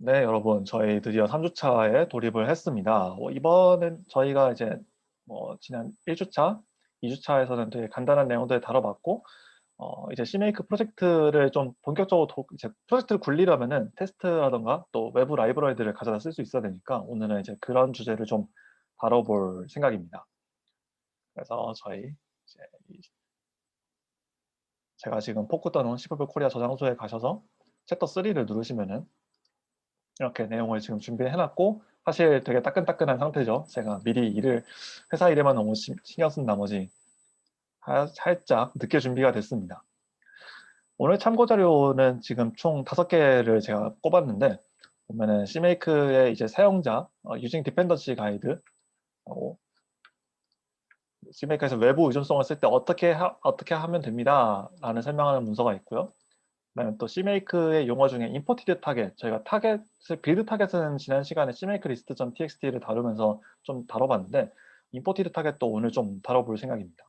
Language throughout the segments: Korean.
네, 여러분, 저희 드디어 3주차에 돌입을 했습니다. 이번엔 저희가 이제 지난 1주차, 2주차에서는 되게 간단한 내용들을 다뤄봤고, 이제 CMake 프로젝트를 좀 본격적으로 이제 프로젝트를 굴리려면은 테스트라던가 또 외부 라이브러리들을 가져다 쓸 수 있어야 되니까 오늘은 이제 그런 주제를 좀 다뤄볼 생각입니다. 그래서 저희 이제 제가 지금 포크 떠놓은 C++ 코리아 저장소에 가셔서 챕터 3를 누르시면은 이렇게 내용을 지금 준비해 놨고, 사실 되게 따끈따끈한 상태죠. 제가 미리 회사 일에만 너무 신경 쓴 나머지 살짝 늦게 준비가 됐습니다. 오늘 참고 자료는 지금 총 5개를 제가 꼽았는데, 보면은 CMake의 이제 사용자 Using Dependency 가이드, CMake에서 외부 의존성을 쓸 때 어떻게 하면 됩니다 라는 설명하는 문서가 있고요. 그다음에 또 CMake의 용어 중에 imported target, 저희가 빌드 타겟은 지난 시간에 CMake list.txt를 다루면서 좀 다뤄봤는데, imported target도 오늘 좀 다뤄볼 생각입니다.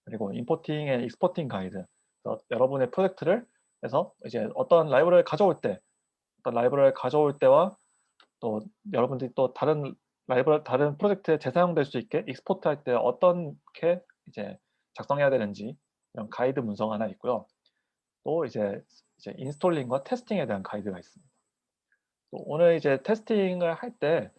그리고 importing and exporting 가이드, 여러분의 프로젝트를 해서 이제 어떤 라이브러리를 가져올 때와 또 여러분들이 또 다른 프로젝트에 재사용될 수 있게 익스포트할 때 어떻게 이제 작성해야 되는지 이런 가이드 문서가 하나 있고요. 또 이제 인스톨링과 테스팅에 대한 가이드가 있습니다. 또 오늘 이제 테스팅을 할 때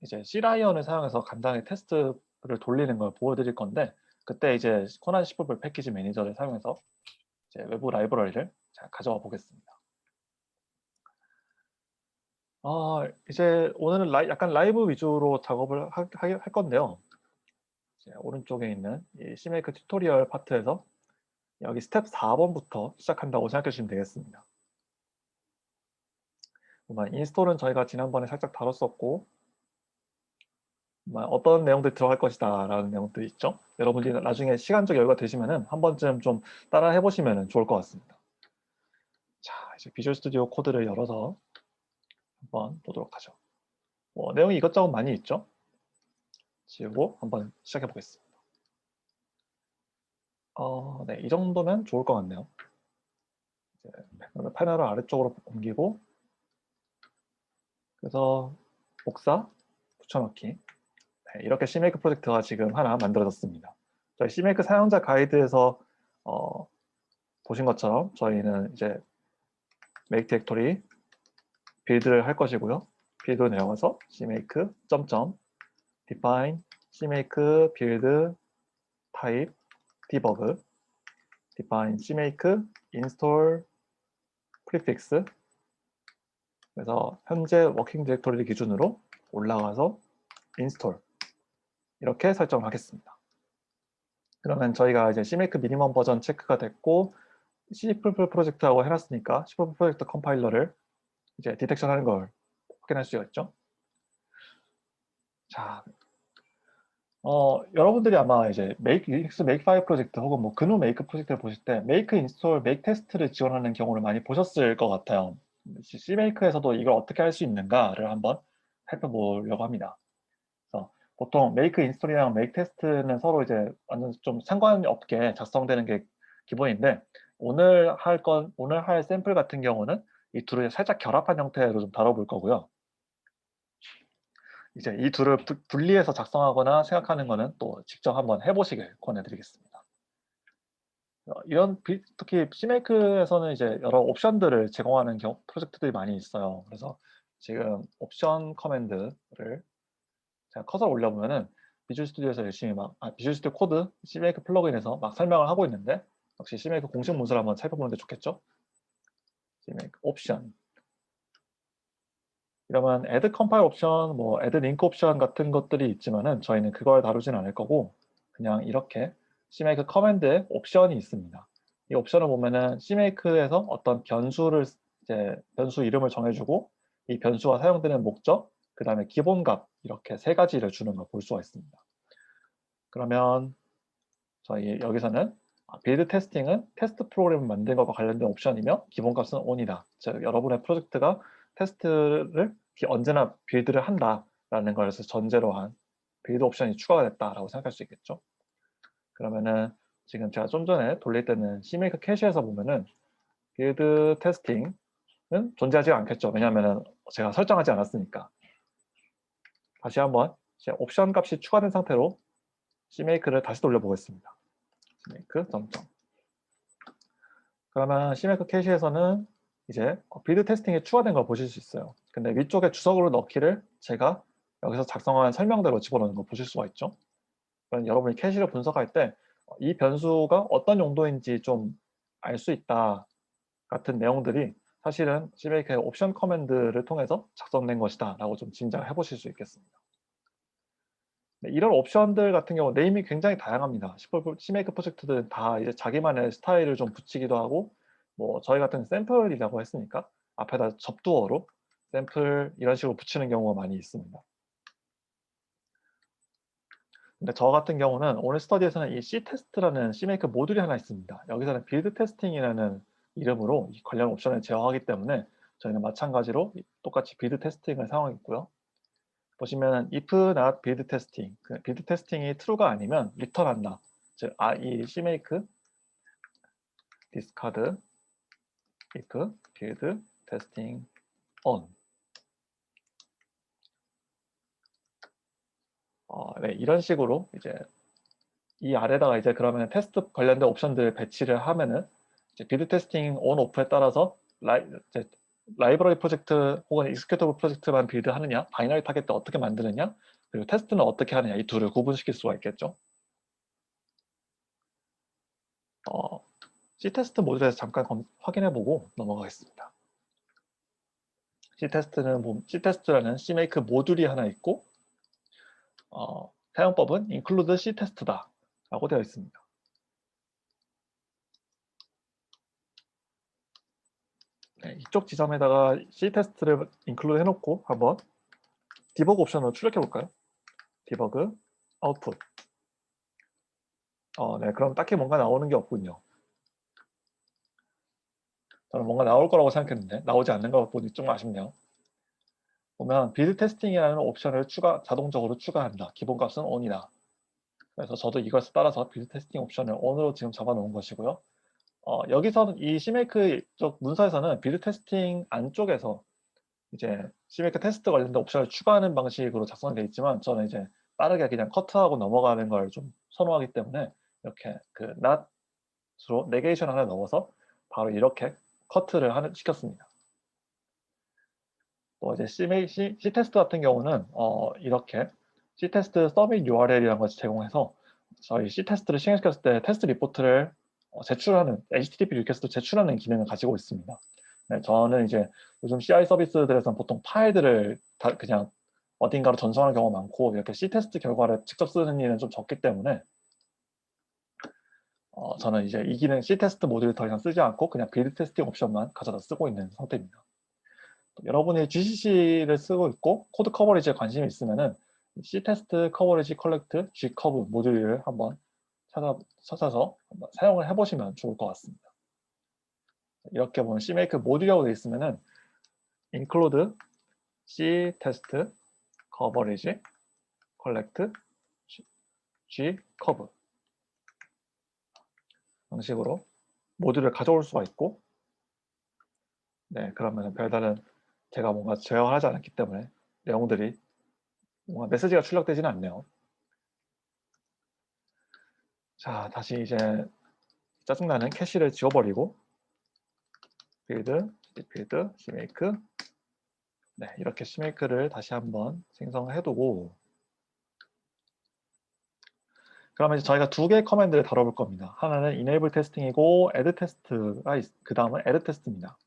이제 C라이언을 사용해서 간단하게 테스트를 돌리는 걸 보여드릴 건데, 그때 이제 코난 C++ 패키지 매니저를 사용해서 이제 외부 라이브러리를 잘 가져와 보겠습니다. 이제 오늘은 약간 라이브 위주로 작업을 할 건데요. 이제 오른쪽에 있는 이 CMake 튜토리얼 파트에서 여기 스텝 4번부터 시작한다고 생각해 주시면 되겠습니다. 인스톨은 저희가 지난번에 살짝 다뤘었고, 어떤 내용들이 들어갈 것이다 라는 내용들이 있죠. 여러분들이 나중에 시간적 여유가 되시면은 한 번쯤 좀 따라 해보시면 좋을 것 같습니다. 자, 이제 비주얼 스튜디오 코드를 열어서 한번 보도록 하죠. 내용이 이것저것 많이 있죠. 지우고 한번 시작해 보겠습니다. 네, 이 정도면 좋을 것 같네요. 이제 패널을 아래쪽으로 옮기고, 그래서 복사, 붙여넣기. 네, 이렇게 CMake 프로젝트가 지금 하나 만들어졌습니다. 저희 CMake 사용자 가이드에서 보신 것처럼 저희는 이제 make 디렉토리 빌드를 할 것이고요. 빌드 내려가서 CMake define CMake build type debug define CMake install prefix. 그래서 현재 워킹 디렉토리를 기준으로 올라가서 install 이렇게 설정을 하겠습니다. 그러면 저희가 이제 CMake 미니멈 버전 체크가 됐고, C++ 프로젝트라고 해놨으니까 C++ 프로젝트 컴파일러를 이제 디텍션 하는 걸 확인할 수가 있죠. 자, 여러분들이 아마 이제 리눅스 메이크파일 프로젝트 혹은 뭐 GNU 메이크 프로젝트를 보실 때 메이크 인스톨, 메이크 테스트를 지원하는 경우를 많이 보셨을 것 같아요. C메이크에서도 이걸 어떻게 할 수 있는가를 한번 살펴보려고 합니다. 그래서 보통 메이크 인스톨이랑 메이크 테스트는 서로 이제 완전 좀 상관이 없게 작성되는 게 기본인데, 오늘 할 샘플 같은 경우는 이 둘을 살짝 결합한 형태로 좀 다뤄볼 거고요. 이제 이 둘을 분리해서 작성하거나 생각하는 거는 또 직접 한번 해보시길 권해드리겠습니다. 특히 Cmake에서는 이제 여러 옵션들을 제공하는 프로젝트들이 많이 있어요. 그래서 지금 옵션 커맨드를 제가 커서를 올려보면은 비주얼 스튜디오에서 열심히 비주얼 스튜디오 코드 Cmake 플러그인에서 막 설명을 하고 있는데, 역시 Cmake 공식 문서를 한번 살펴보는 게 좋겠죠. Cmake 옵션 이러면 add compile 옵션, 뭐 add link 옵션 같은 것들이 있지만은 저희는 그걸 다루진 않을 거고, 그냥 이렇게 CMake 커맨드에 옵션이 있습니다. 이 옵션을 보면은 CMake에서 어떤 변수 이름을 정해주고, 이 변수가 사용되는 목적, 그 다음에 기본값, 이렇게 3가지를 주는 걸 볼 수가 있습니다. 그러면 저희 여기서는 빌드 테스팅은 테스트 프로그램을 만드는 것과 관련된 옵션이며 기본값은 on이다. 즉 여러분의 프로젝트가 테스트를 언제나 빌드를 한다라는 것을 전제로 한 빌드 옵션이 추가가 됐다라고 생각할 수 있겠죠. 그러면은 지금 제가 좀 전에 돌릴 때는 CMake 캐시에서 보면은 빌드 테스팅 존재하지 않겠죠. 왜냐하면 제가 설정하지 않았으니까. 다시 한번 이제 옵션 값이 추가된 상태로 CMake를 다시 돌려보겠습니다. CMake 점점. 그러면 CMake 캐시에서는 이제 빌드 테스팅이 추가된 걸 보실 수 있어요. 근데 위쪽에 주석으로 넣기를 제가 여기서 작성한 설명대로 집어넣는 거 보실 수가 있죠. 그럼 여러분이 캐시를 분석할 때 이 변수가 어떤 용도인지 좀 알 수 있다 같은 내용들이 사실은 CMake의 옵션 커맨드를 통해서 작성된 것이다 라고 좀 짐작을 해보실 수 있겠습니다. 네, 이런 옵션들 같은 경우 네임이 굉장히 다양합니다. CMake 프로젝트들은 다 이제 자기만의 스타일을 좀 붙이기도 하고 뭐 저희 같은 샘플이라고 했으니까 앞에다 접두어로 샘플 이런 식으로 붙이는 경우가 많이 있습니다. 근데 저 같은 경우는 오늘 스터디에서는 이 C테스트라는 CMake 모듈이 하나 있습니다. 여기서는 빌드 테스팅이라는 이름으로 이 관련 옵션을 제어하기 때문에 저희는 마찬가지로 똑같이 빌드 테스팅을 사용하겠고요. 보시면 if not build testing, 그 빌드 테스팅이 true가 아니면 return한다. 즉, 이 CMake discard if build testing on. 네, 이런 식으로 이제 이 아래다가 이제 그러면 테스트 관련된 옵션들 배치를 하면은 이제 빌드 테스팅 on off에 따라서 라이브러리 프로젝트 혹은 익스큐터블 프로젝트만 빌드하느냐, 바이너리 타겟 때 어떻게 만드느냐, 그리고 테스트는 어떻게 하느냐 이 둘을 구분시킬 수가 있겠죠. C테스트 모듈에서 잠깐 확인해보고 넘어가겠습니다. C테스트라는 CMake 모듈이 하나 있고 사용법은 include C테스트다 라고 되어 있습니다. 네, 이쪽 지점에다가 C테스트를 include 해놓고 한번 디버그 옵션으로 출력해볼까요? 디버그 아웃풋. 네, 그럼 딱히 뭔가 나오는 게 없군요. 저는 뭔가 나올 거라고 생각했는데 나오지 않는 거 보니 좀 아쉽네요. 보면 빌드 테스팅이라는 옵션을 자동적으로 추가한다. 기본값은 on이다. 그래서 저도 이것에 따라서 빌드 테스팅 옵션을 on으로 지금 잡아놓은 것이고요. 여기서는 이 CMake 쪽 문서에서는 빌드 테스팅 안쪽에서 이제 CMake 테스트 관련된 옵션을 추가하는 방식으로 작성되어 있지만 저는 이제 빠르게 그냥 커트하고 넘어가는 걸 좀 선호하기 때문에 이렇게 그 not으로 네게이션 하나 넣어서 바로 이렇게 커트를 시켰습니다. 또 이제 C테스트 같은 경우는 이렇게 C테스트 서밋 URL이라는 것을 제공해서 저희 C테스트를 실행시켰을 때 테스트 리포트를 제출하는 HTTP 리퀘스트로 제출하는 기능을 가지고 있습니다. 네, 저는 이제 요즘 CI 서비스들에서는 보통 파일들을 다 그냥 어딘가로 전송하는 경우가 많고 이렇게 C테스트 결과를 직접 쓰는 일은 좀 적기 때문에 저는 이제 이 기능 C테스트 모듈을 더 이상 쓰지 않고 그냥 빌드 테스팅 옵션만 가져다 쓰고 있는 상태입니다. 여러분이 GCC를 쓰고 있고 코드 커버리지에 관심이 있으면은 C테스트 커버리지 컬렉트 G커브 모듈을 한번 찾아서 한번 사용을 해보시면 좋을 것 같습니다. 이렇게 보면 CMake 모듈이라고 되어 있으면은 include C테스트 커버리지 컬렉트 G커브 방식으로 모듈을 가져올 수가 있고, 네, 그러면 별다른 제가 뭔가 제어를 하지 않았기 때문에 내용들이 뭔가 메시지가 출력되지는 않네요. 자, 다시 이제 짜증나는 캐시를 지워버리고 빌드 CMake, 네, 이렇게 CMake를 다시 한번 생성을 해두고 그러면 이제 저희가 두 개의 커맨드를 다뤄볼 겁니다. 하나는 enable testing이고 add test가 그 다음은 add test입니다.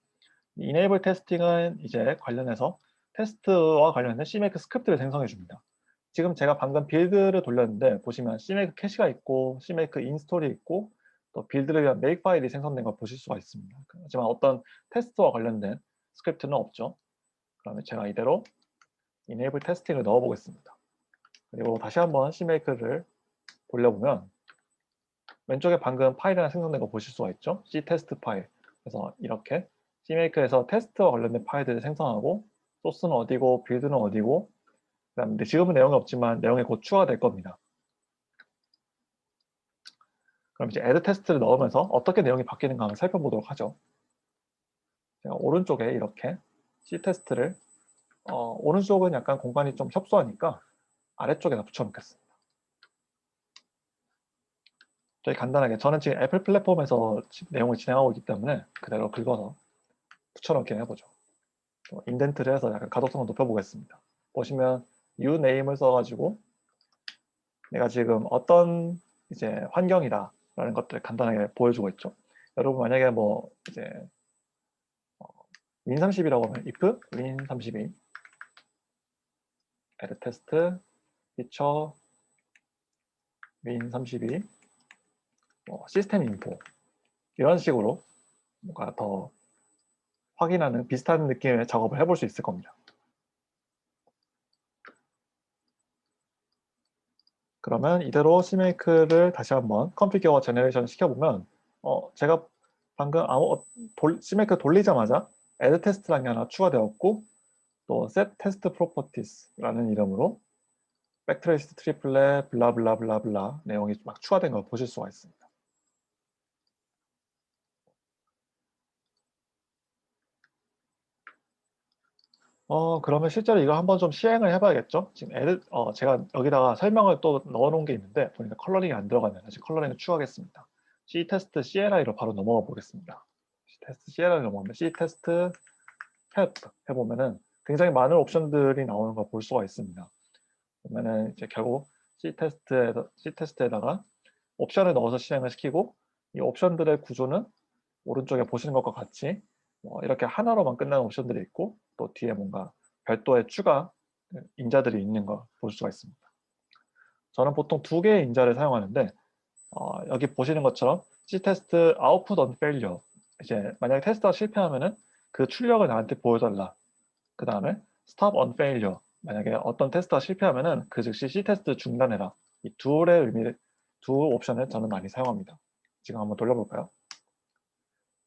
enable testing은 이제 관련해서 테스트와 관련된 CMake 스크립트를 생성해 줍니다. 지금 제가 방금 빌드를 돌렸는데 보시면 CMake 캐시가 있고 CMake 인스톨이 있고 또 빌드를 위한 make 파일이 생성된 걸 보실 수가 있습니다. 하지만 어떤 테스트와 관련된 스크립트는 없죠. 그러면 제가 이대로 enable testing을 넣어 보겠습니다. 그리고 다시 한번 CMake를 돌려보면 왼쪽에 방금 파일 하나 생성된 거 보실 수가 있죠. C테스트 파일. 그래서 이렇게 CMake에서 테스트와 관련된 파일들을 생성하고 소스는 어디고 빌드는 어디고 그다음에 지금은 내용이 없지만 내용이 곧 추가될 겁니다. 그럼 이제 add 테스트를 넣으면서 어떻게 내용이 바뀌는가 한번 살펴보도록 하죠. 제가 오른쪽에 이렇게 C 테스트를 오른쪽은 약간 공간이 좀 협소하니까 아래쪽에다 붙여놓겠습니다. 저희 간단하게 저는 지금 애플 플랫폼에서 내용을 진행하고 있기 때문에 그대로 긁어서 붙여넣기 해보죠. 인덴트를 해서 약간 가독성을 높여보겠습니다. 보시면 uName을 써가지고 내가 지금 어떤 이제 환경이다 라는 것들을 간단하게 보여주고 있죠. 여러분 만약에 뭐 이제 win32라고 하면 if win32 add test feature win32 시스템 인포 이런 식으로 뭔가 더 확인하는 비슷한 느낌의 작업을 해볼 수 있을 겁니다. 그러면 이대로 CMake를 다시 한번 컨피규어 제너레이션 시켜보면 제가 방금 CMake 돌리자마자 add test라는 게 하나 추가되었고 또 set test properties라는 이름으로 backtrace 트리플렛 블라블라블라블라 내용이 막 추가된 걸 보실 수가 있습니다. 그러면 실제로 이거 한번 좀 시행을 해봐야겠죠? 지금 제가 여기다가 설명을 또 넣어놓은 게 있는데 보니까 컬러링이 안 들어가면 다시 컬러링을 추가하겠습니다. ctest CLI로 바로 넘어가 보겠습니다. ctest CLI로 넘어가면 ctest help 해보면은 굉장히 많은 옵션들이 나오는 걸 볼 수가 있습니다. 보면은 이제 결국 ctest에다가 옵션을 넣어서 실행을 시키고 이 옵션들의 구조는 오른쪽에 보시는 것과 같이 이렇게 하나로만 끝나는 옵션들이 있고 또 뒤에 뭔가 별도의 추가 인자들이 있는 걸 볼 수가 있습니다. 저는 보통 2개의 인자를 사용하는데 여기 보시는 것처럼 ctest output on failure 이제 만약에 테스트가 실패하면은 그 출력을 나한테 보여달라. 그 다음에 stop on failure 만약에 어떤 테스트가 실패하면은 그 즉시 ctest 중단해라. 이 두 옵션을 저는 많이 사용합니다. 지금 한번 돌려볼까요?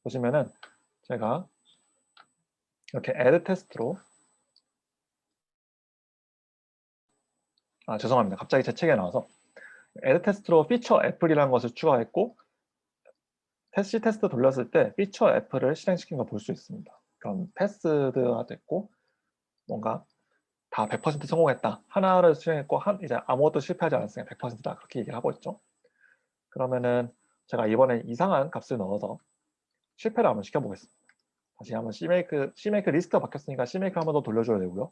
보시면은 제가 이렇게 add test로 죄송합니다. 갑자기 제 책에 나와서 add test로 feature app이라는 것을 추가했고 테스트 돌렸을 때 feature app를 실행시킨 걸 볼 수 있습니다. 그럼 패스드가 됐고 뭔가 다 100% 성공했다. 하나를 실행했고 이제 아무것도 실패하지 않았으니까 100%다. 그렇게 얘기를 하고 있죠. 그러면은 제가 이번에 이상한 값을 넣어서 실패를 한번 시켜보겠습니다. 다시 한번 CMake 리스트가 바뀌었으니까 CMake 한번 더 돌려줘야 되고요.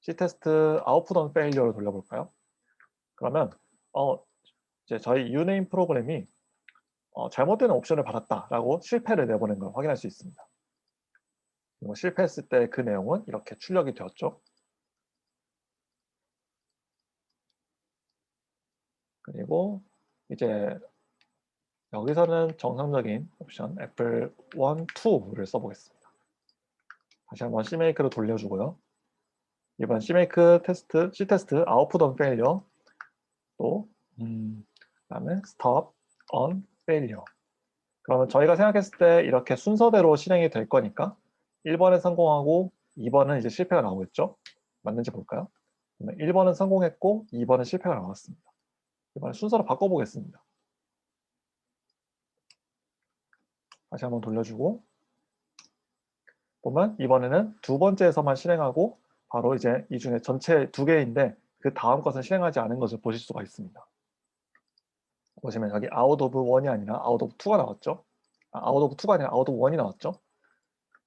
ctest output on failure로 돌려볼까요? 그러면 이제 저희 uName 프로그램이 잘못된 옵션을 받았다라고 실패를 내보낸 걸 확인할 수 있습니다. 그리고 실패했을 때 그 내용은 이렇게 출력이 되었죠. 그리고 이제 여기서는 정상적인 옵션 애플 1, 2를 써보겠습니다. 다시 한번 CMake로 돌려주고요. 이번 CMake 테스트, C테스트 output on failure 또 그다음에 stop on failure. 그러면 저희가 생각했을 때 이렇게 순서대로 실행이 될 거니까 1번은 성공하고 2번은 이제 실패가 나오겠죠? 맞는지 볼까요? 1번은 성공했고 2번은 실패가 나왔습니다. 이번에 순서로 바꿔보겠습니다. 다시 한번 돌려주고 보면 이번에는 두 번째에서만 실행하고 바로 이제 이 중에 전체 2개인데 그 다음 것은 실행하지 않은 것을 보실 수가 있습니다. 보시면 여기 out of 1이 아니라 out of 2가 나왔죠. out of 2가 아니라 out of 1이 나왔죠.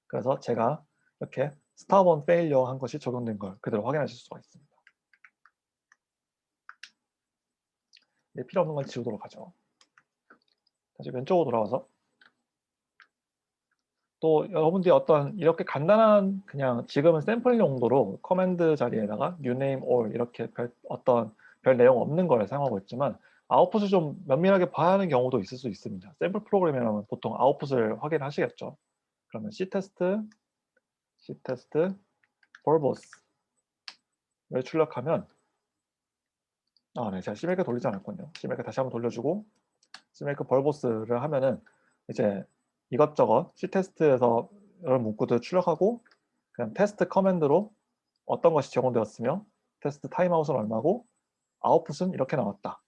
그래서 제가 이렇게 stop on failure 한 것이 적용된 걸 그대로 확인하실 수가 있습니다. 필요 없는 건 지우도록 하죠. 다시 왼쪽으로 돌아와서 또 여러분들이 어떤 이렇게 간단한 그냥 지금은 샘플 용도로 커맨드 자리에다가 uName all 이렇게 어떤 별 내용 없는 걸 사용하고 있지만 아웃풋을 좀 면밀하게 봐야 하는 경우도 있을 수 있습니다. 샘플 프로그램이라면 보통 아웃풋을 확인하시겠죠. 그러면 ctest verbose를 출력하면 네, 제가 CMake 돌리지 않았군요. CMake 다시 한번 돌려주고 CMake verbose를 하면은 이제 이것저것 ctest에서 이런 문구들 출력하고 그냥 테스트 커맨드로 어떤 것이 제공되었으며 테스트 타임아웃은 얼마고 아웃풋은 이렇게 나왔다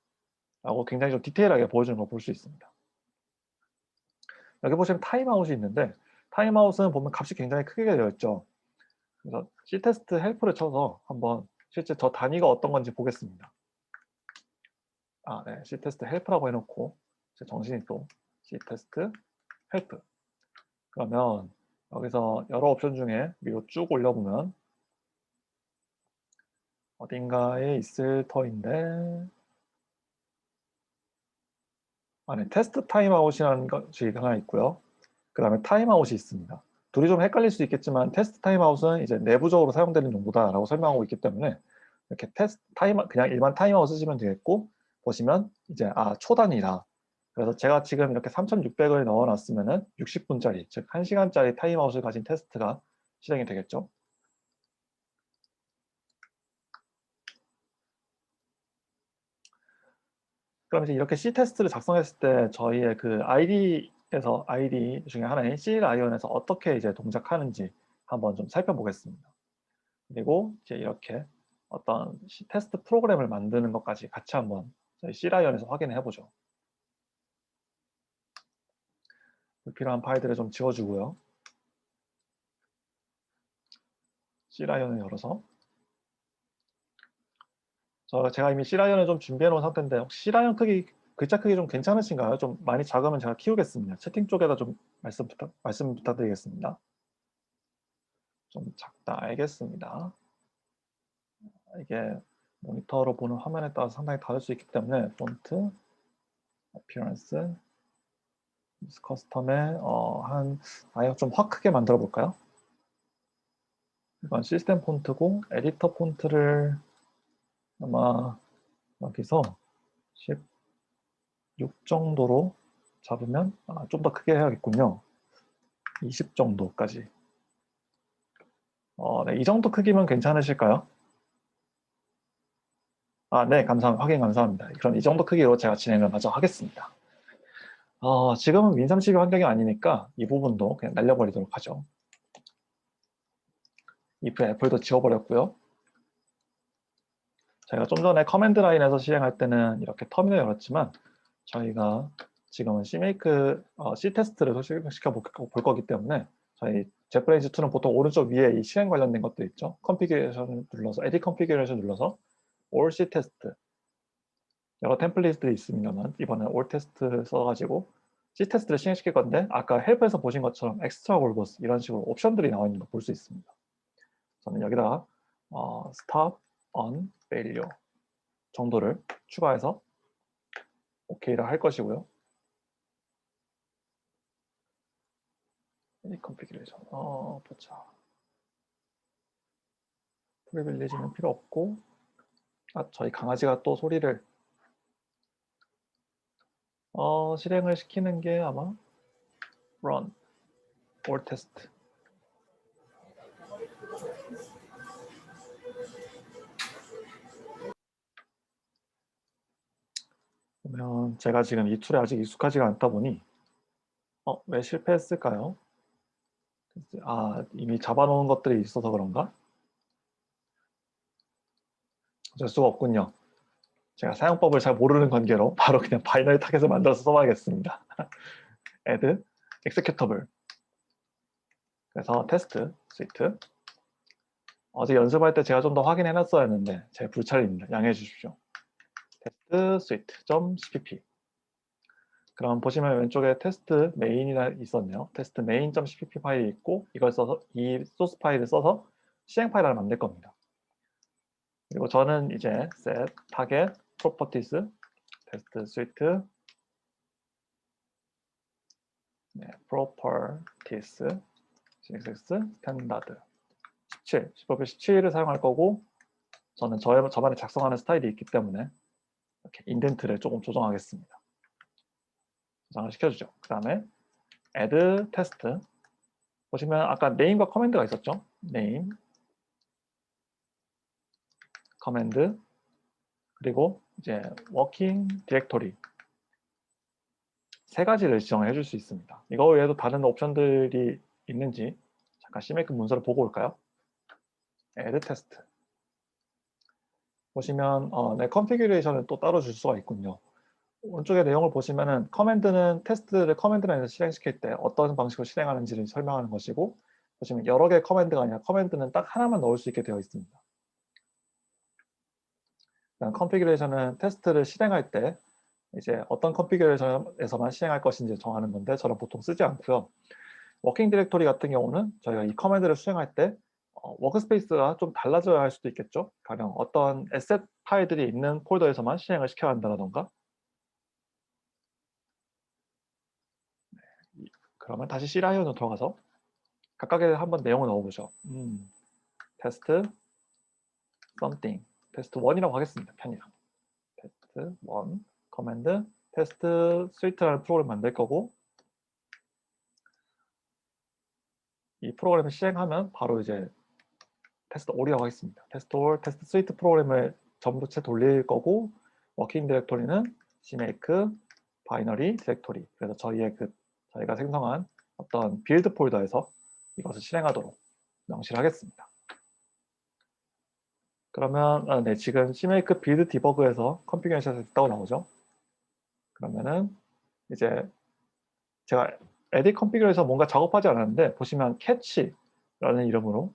라고 굉장히 좀 디테일하게 보여주는 걸 볼 수 있습니다. 여기 보시면 타임아웃이 있는데 타임아웃은 보면 값이 굉장히 크게 되어 있죠. 그래서 ctest help를 쳐서 한번 실제 저 단위가 어떤 건지 보겠습니다. 네, ctest help라고 해놓고 제 정신이 또 ctest help. 그러면 여기서 여러 옵션 중에 위로 쭉 올려보면 어딘가에 있을 터인데, 안에 테스트 타임아웃이라는 것이 하나 있고요. 그 다음에 타임아웃이 있습니다. 둘이 좀 헷갈릴 수 있겠지만 테스트 타임아웃은 이제 내부적으로 사용되는 용도다라고 설명하고 있기 때문에 이렇게 테스트 그냥 일반 타임아웃 쓰시면 되겠고, 보시면 이제 초단위다. 그래서 제가 지금 이렇게 3,600을 넣어놨으면은 60분짜리, 즉 1시간짜리 타임아웃을 가진 테스트가 실행이 되겠죠. 그럼 이제 이렇게 C 테스트를 작성했을 때 저희의 그 ID 중에 하나인 C 라이언에서 어떻게 이제 동작하는지 한번 좀 살펴보겠습니다. 그리고 이제 이렇게 어떤 C 테스트 프로그램을 만드는 것까지 같이 한번 저희 C 라이언에서 확인해 보죠. 불필요한 파일들을 좀 지워주고요. C 라이언을 열어서 제가 이미 C 라이언을 좀 준비해 놓은 상태인데, 혹시 C 라이언 크기, 글자 크기 좀 괜찮으신가요? 좀 많이 작으면 제가 키우겠습니다. 채팅 쪽에다 좀 말씀 부탁드리겠습니다. 좀 작다. 알겠습니다. 이게 모니터로 보는 화면에 따라서 상당히 다를 수 있기 때문에 폰트, appearance, 커스텀에 아예 좀 확 크게 만들어 볼까요? 이건 시스템 폰트고 에디터 폰트를 아마 여기서 16 정도로 잡으면 좀 더 크게 해야겠군요. 20 정도까지. 네, 이 정도 크기면 괜찮으실까요? 네, 확인 감사합니다. 그럼 이 정도 크기로 제가 진행을 먼저 하겠습니다. 지금은 윈32 환경이 아니니까 이 부분도 그냥 날려버리도록 하죠. if 애플도 지워버렸고요. 저희가 좀 전에 커맨드 라인에서 실행할 때는 이렇게 터미널 열었지만 저희가 지금은 CMake C 테스트를 시켜 볼 거기 때문에 저희 jetbrains 2는 보통 오른쪽 위에 이 실행 관련된 것도 있죠. 컨피규레이션을 눌러서 edit 컨피규레이션 눌러서 all C 테스트, 여러 템플릿들이 있습니다만 이번에 all 테스트 써가지고 C 테스트를 실행시킬 건데, 아까 헬프에서 보신 것처럼 extra verbose 이런 식으로 옵션들이 나와 있는 거 볼 수 있습니다. 저는 여기다가 stop on failure 정도를 추가해서 OK를 할 것이고요. 이 컨피규레이션 보자. 프리빌리지는 필요 없고, 저희 강아지가 또 소리를 실행을 시키는 게 아마 run all test. 보면 제가 지금 이 툴에 아직 익숙하지가 않다 보니 왜 실패했을까요? 이미 잡아놓은 것들이 있어서 그런가? 어쩔 수가 없군요. 제가 사용법을 잘 모르는 관계로 바로 그냥 바이너리 타겟을 만들어서 써봐야겠습니다. add executable. 그래서 테스트 스위트. 어제 연습할 때 제가 좀 더 확인해 놨어야 했는데 제 불찰입니다. 양해해 주십시오. 테스트 스위트.cpp. 그럼 보시면 왼쪽에 테스트 메인이 있었네요. 테스트 main.cpp 파일이 있고, 이걸 써서 이 소스 파일을 써서 실행 파일 하나 만들 겁니다. 그리고 저는 이제 set target properties 테스트 스위트 properties css standard 17, 17을 사용할 거고, 저는 저만의 작성하는 스타일이 있기 때문에 이렇게 인덴트를 조금 조정하겠습니다. 저장을 시켜주죠. 그 다음에 add test. 보시면 아까 name과 커맨드가 있었죠. name, 커맨드, 그리고 이제 working directory 세 가지를 지정을 해줄 수 있습니다. 이거 외에도 다른 옵션들이 있는지 잠깐 CMake 문서를 보고 올까요? add test. 보시면 내 컨피규레이션을 또 따로 줄 수가 있군요. 오른쪽에 내용을 보시면은 커맨드는 테스트를 커맨드 라인에서 실행시킬 때 어떤 방식으로 실행하는지를 설명하는 것이고, 보시면 여러 개의 커맨드가 아니라 커맨드는 딱 하나만 넣을 수 있게 되어 있습니다. 컨피규레이션은 테스트를 실행할 때 이제 어떤 컨피규레이션에서만 실행할 것인지 정하는 건데 저는 보통 쓰지 않고요. 워킹 디렉토리 같은 경우는 저희가 이 커맨드를 수행할 때 워크스페이스가 좀 달라져야 할 수도 있겠죠. 가령 어떤 에셋 파일들이 있는 폴더에서만 실행을 시켜야 한다던가. 그러면 다시 C라이언으로 들어가서 각각의 한번 내용을 넣어보죠. 테스트 something 테스트 1이라고 하겠습니다. 편의상 테스트 1 커맨드 테스트 스위트라는 프로그램 만들 거고, 이 프로그램을 실행하면 바로 이제 테스트 all이라고 하겠습니다. 테스트 all, 테스트 스위트 프로그램을 전부채 돌릴 거고, 워킹 디렉토리는 cmake 바이너리 디렉토리, 그래서 저희가 생성한 어떤 빌드 폴더에서 이것을 실행하도록 명시를 하겠습니다. 그러면 네, 지금 cmake 빌드 디버그에서 컨피그레이션이 됐다고 나오죠. 그러면은 이제 제가 edit 컨피그에서 뭔가 작업하지 않았는데 보시면 catch라는 이름으로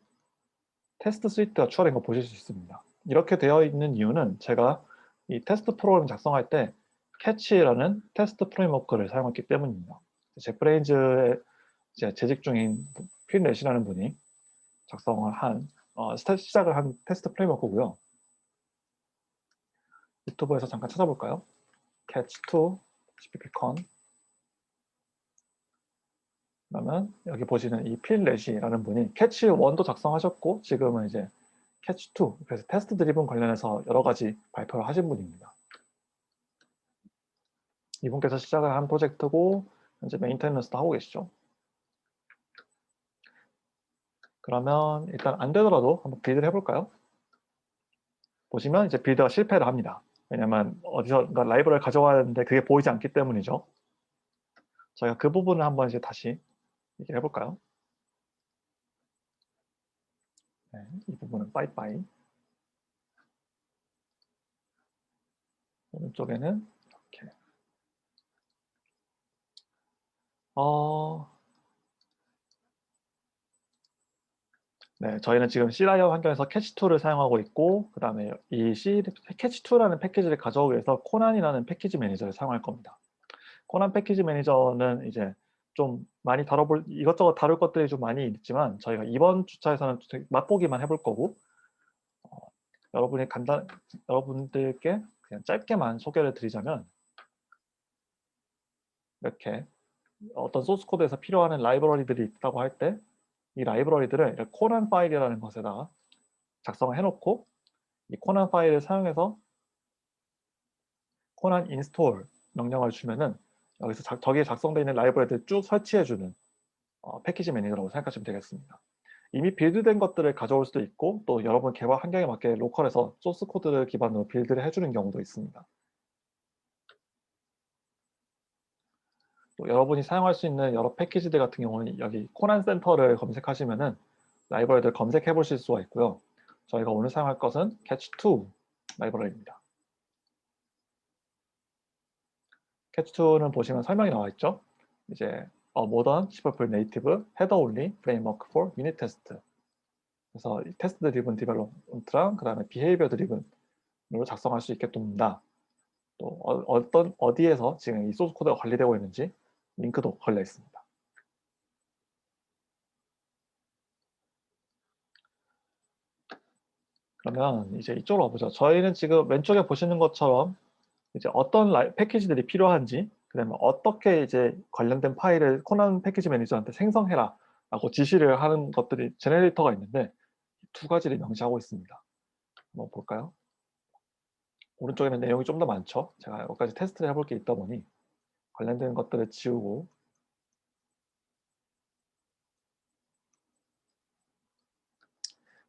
테스트 스위트가 추가된 거 보실 수 있습니다. 이렇게 되어 있는 이유는 제가 이 테스트 프로그램 작성할 때 캐치라는 테스트 프레임워크를 사용했기 때문입니다. 젯브레인즈에 재직 중인 필 넷이라는 분이 작성을 한 시작을 한 테스트 프레임워크고요. 유튜브에서 잠깐 찾아볼까요? catch2 cppcon. 그러면 여기 보시는 이 필 넷이라는 분이 catch1도 작성하셨고 지금은 이제 catch2, 그래서 테스트 드리븐 관련해서 여러 가지 발표를 하신 분입니다. 이분께서 시작을 한 프로젝트고 현재 메인테너스도 하고 계시죠. 그러면 일단 안 되더라도 한번 빌드를 해볼까요? 보시면 이제 빌드가 실패를 합니다. 왜냐면 어디선가 라이브러리를 가져와야 하는데 그게 보이지 않기 때문이죠. 저희가 그 부분을 한번 이제 다시 얘기를 해볼까요? 네, 이 부분은 빠이빠이. 오른쪽에는 이렇게 네, 저희는 지금 C라이언 환경에서 캐치2를 사용하고 있고, 그 다음에 이 캐치2라는 패키지를 가져오기 위해서 코난이라는 패키지 매니저를 사용할 겁니다. 코난 패키지 매니저는 이제 좀 많이 다뤄볼, 이것저것 다룰 것들이 좀 많이 있지만 저희가 이번 주차에서는 맛보기만 해볼 거고, 여러분들께 그냥 짧게만 소개를 드리자면, 이렇게 어떤 소스 코드에서 필요한 라이브러리들이 있다고 할 때 이 라이브러리들을 코난 파일이라는 것에다가 작성을 해놓고, 이 코난 파일을 사용해서 코난 인스톨 명령을 주면은 여기서 저기에 작성되어 있는 라이브러리들을 쭉 설치해주는 패키지 매니저라고 생각하시면 되겠습니다. 이미 빌드된 것들을 가져올 수도 있고, 또 여러분 개발 환경에 맞게 로컬에서 소스 코드를 기반으로 빌드를 해주는 경우도 있습니다. 또 여러분이 사용할 수 있는 여러 패키지들 같은 경우는 여기 코난 센터를 검색하시면은 라이브러리들 검색해 보실 수가 있고요. 저희가 오늘 사용할 것은 catch2 라이브러리입니다. catch2는 보시면 설명이 나와 있죠. 이제 modern C++ native header only framework for unit test. 그래서 테스트 드리븐 디벨롭먼트랑 그 다음에 비헤이비어 드리븐으로 작성할 수 있게 돕니다. 또 어디에서 지금 이 소스 코드가 관리되고 있는지 링크도 걸려 있습니다. 그러면 이제 이쪽으로 와보죠. 저희는 지금 왼쪽에 보시는 것처럼 이제 어떤 패키지들이 필요한지, 그다음에 어떻게 이제 관련된 파일을 코난 패키지 매니저한테 생성해라 라고 지시를 하는 것들이 제네레이터가 있는데 두 가지를 명시하고 있습니다. 한번 볼까요? 오른쪽에는 내용이 좀 더 많죠. 제가 여기까지 테스트를 해볼 게 있다 보니 관련된 것들을 지우고,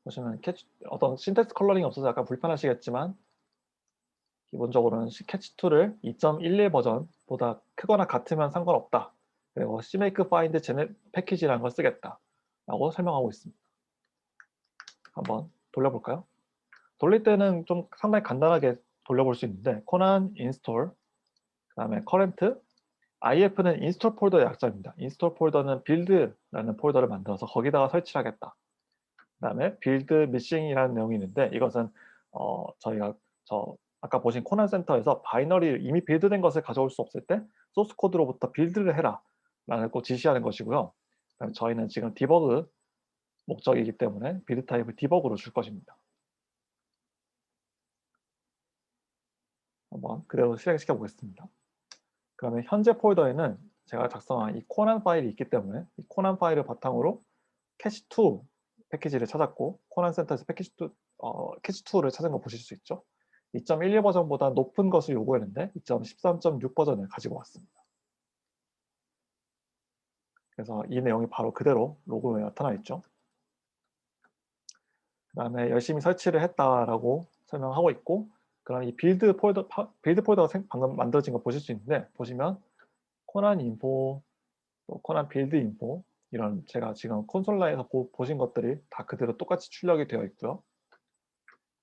보시면 어떤 신텍스 컬러링이 없어서 약간 불편하시겠지만 기본적으로는 catch2를 2.11 버전보다 크거나 같으면 상관없다. 그리고 cmake find 패키지라는 걸 쓰겠다 라고 설명하고 있습니다. 한번 돌려볼까요? 돌릴 때는 좀 상당히 간단하게 돌려볼 수 있는데 코난 인스톨, 그다음에 current if는 인스톨 폴더의 약자입니다. 인스톨 폴더는 build라는 폴더를 만들어서 거기다가 설치를 하겠다. 그다음에 build missing이라는 내용이 있는데 이것은 저희가 아까 보신 코난 센터에서 바이너리 이미 빌드된 것을 가져올 수 없을 때 소스 코드로부터 빌드를 해라 라는 꼭 지시하는 것이고요. 그다음에 저희는 지금 디버그 목적이기 때문에 빌드 타입을 디버그로 줄 것입니다. 한번 그대로 실행시켜 보겠습니다. 그러면 현재 폴더에는 제가 작성한 이 코난 파일이 있기 때문에 이 코난 파일을 바탕으로 캐시2 패키지를 찾았고 코난 센터에서 캐시2를 찾은 거 보실 수 있죠. 2.11 버전보다 높은 것을 요구했는데 2.13.6 버전을 가지고 왔습니다. 그래서 이 내용이 바로 그대로 로그에 나타나 있죠. 그 다음에 열심히 설치를 했다라고 설명하고 있고, 그럼 이 빌드 폴더가 방금 만들어진 거 보실 수 있는데, 보시면 코난 인포, 또 코난 빌드 인포, 이런 제가 지금 콘솔라에서 보신 것들이 다 그대로 똑같이 출력이 되어 있고요.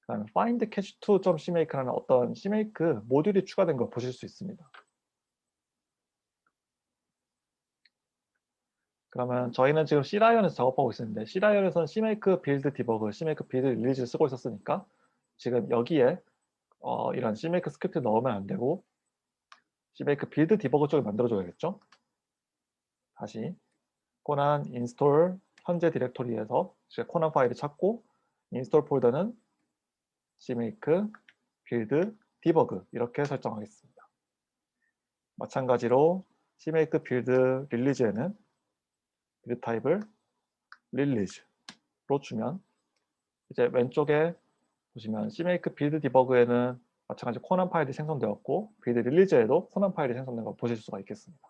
그 다음에 find cache2.cmake라는 어떤 cmake 모듈이 추가된 걸 보실 수 있습니다. 그러면 저희는 지금 C라이언에서 작업하고 있었는데 C라이언에서는 cmake build debug, cmake build release를 쓰고 있었으니까 지금 여기에 이런 cmake 스크립트 넣으면 안 되고 cmake build debug 쪽을 만들어줘야겠죠. 다시 코난 install 현재 디렉토리에서 코난 파일을 찾고 인스톨 폴더는 cmake build debug 이렇게 설정하겠습니다. 마찬가지로 cmake build release에는 빌드 타입을 release로 주면 이제 왼쪽에 보시면 cmake build debug에는 마찬가지 코난 파일이 생성되었고 build release에도 코난 파일이 생성된 걸 보실 수가 있겠습니다.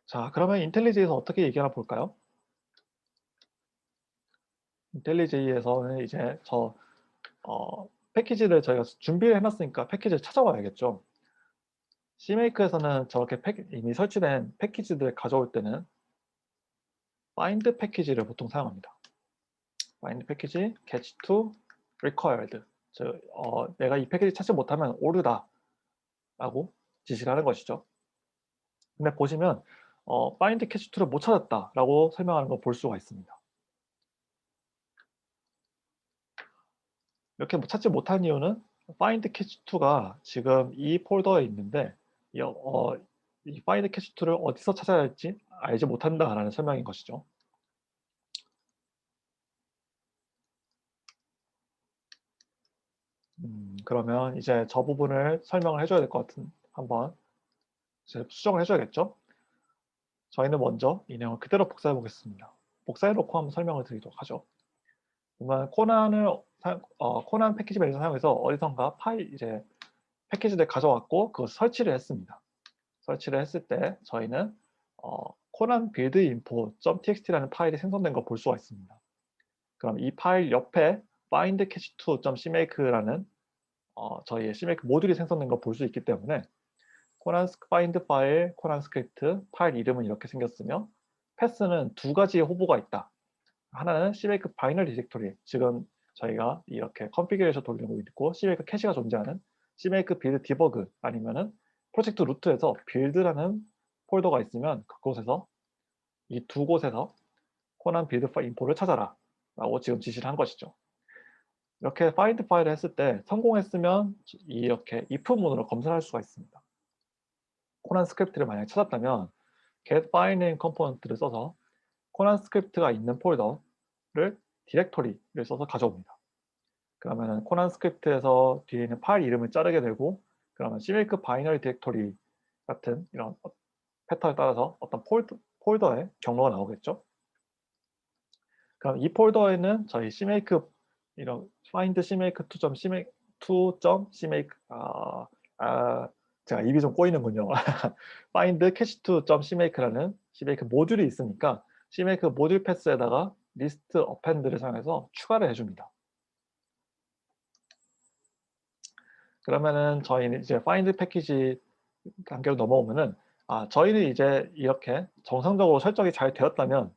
자, 그러면 인텔리제이에서 어떻게 얘기하나 볼까요? 인텔리제이에서는 이제 패키지를 저희가 준비를 해놨으니까 패키지를 찾아와야겠죠. cmake에서는 저렇게 이미 설치된 패키지들을 가져올 때는 find 패키지를 보통 사용합니다. find 패키지 catch to required. 내가 이 패키지 찾지 못하면 오르다 라고 지시를 하는 것이죠. 근데 보시면 find catch to를 못 찾았다 라고 설명하는 걸 볼 수가 있습니다. 이렇게 찾지 못한 이유는 find catch to가 지금 이 폴더에 있는데 이 find catch to를 어디서 찾아야 할지 알지 못한다라는 설명인 것이죠. 그러면 이제 저 부분을 설명을 해줘야 될 것 같은 한번 수정을 해줘야겠죠. 저희는 먼저 이 내용을 그대로 복사해 보겠습니다. 복사해 놓고 한번 설명을 드리도록 하죠. 그러면 코난 패키지 매니저 사용해서 어디선가 이제 패키지를 가져왔고 그것을 설치를 했습니다. 설치를 했을 때 저희는 코난 빌드 info.txt라는 파일이 생성된 걸 볼 수가 있습니다. 그럼 이 파일 옆에 find cache2.cmake라는 저희의 cmake 모듈이 생성된 걸 볼 수 있기 때문에 코난 find 파일, 코난 스크립트, 파일 이름은 이렇게 생겼으며 패스는 두 가지의 호보가 있다. 하나는 cmake 바이너리 디렉토리, 지금 저희가 이렇게 컨피그레이션 돌리고 있고 cmake 캐시가 존재하는 cmake build debug 아니면은 프로젝트 루트에서 build라는 폴더가 있으면 그곳에서 이 두 곳에서 코난 빌드 인포를 찾아라 라고 지금 지시를 한 것이죠. 이렇게 find 파일을 했을 때 성공했으면 이렇게 if 문으로 검사할 수가 있습니다. 코난 스크립트를 만약에 찾았다면 get file name 컴포넌트를 써서 코난 스크립트가 있는 폴더를 디렉토리를 써서 가져옵니다. 그러면 코난 스크립트에서 뒤에 있는 파일 이름을 자르게 되고 그러면 cmake 바이너리 디렉토리 같은 이런 패턴에 따라서 어떤 폴더의 경로가 나오겠죠. 그럼 이 폴더에는 저희 cmake 이런 find cmake to.cmake 제가 입이 좀 꼬이는군요. find cache2.cmake라는 cmake 모듈이 있으니까 cmake 모듈 패스에다가 list append를 사용해서 추가를 해줍니다. 그러면은 저희는 이제 find 패키지 단계로 넘어오면은 저희는 이제 이렇게 정상적으로 설정이 잘 되었다면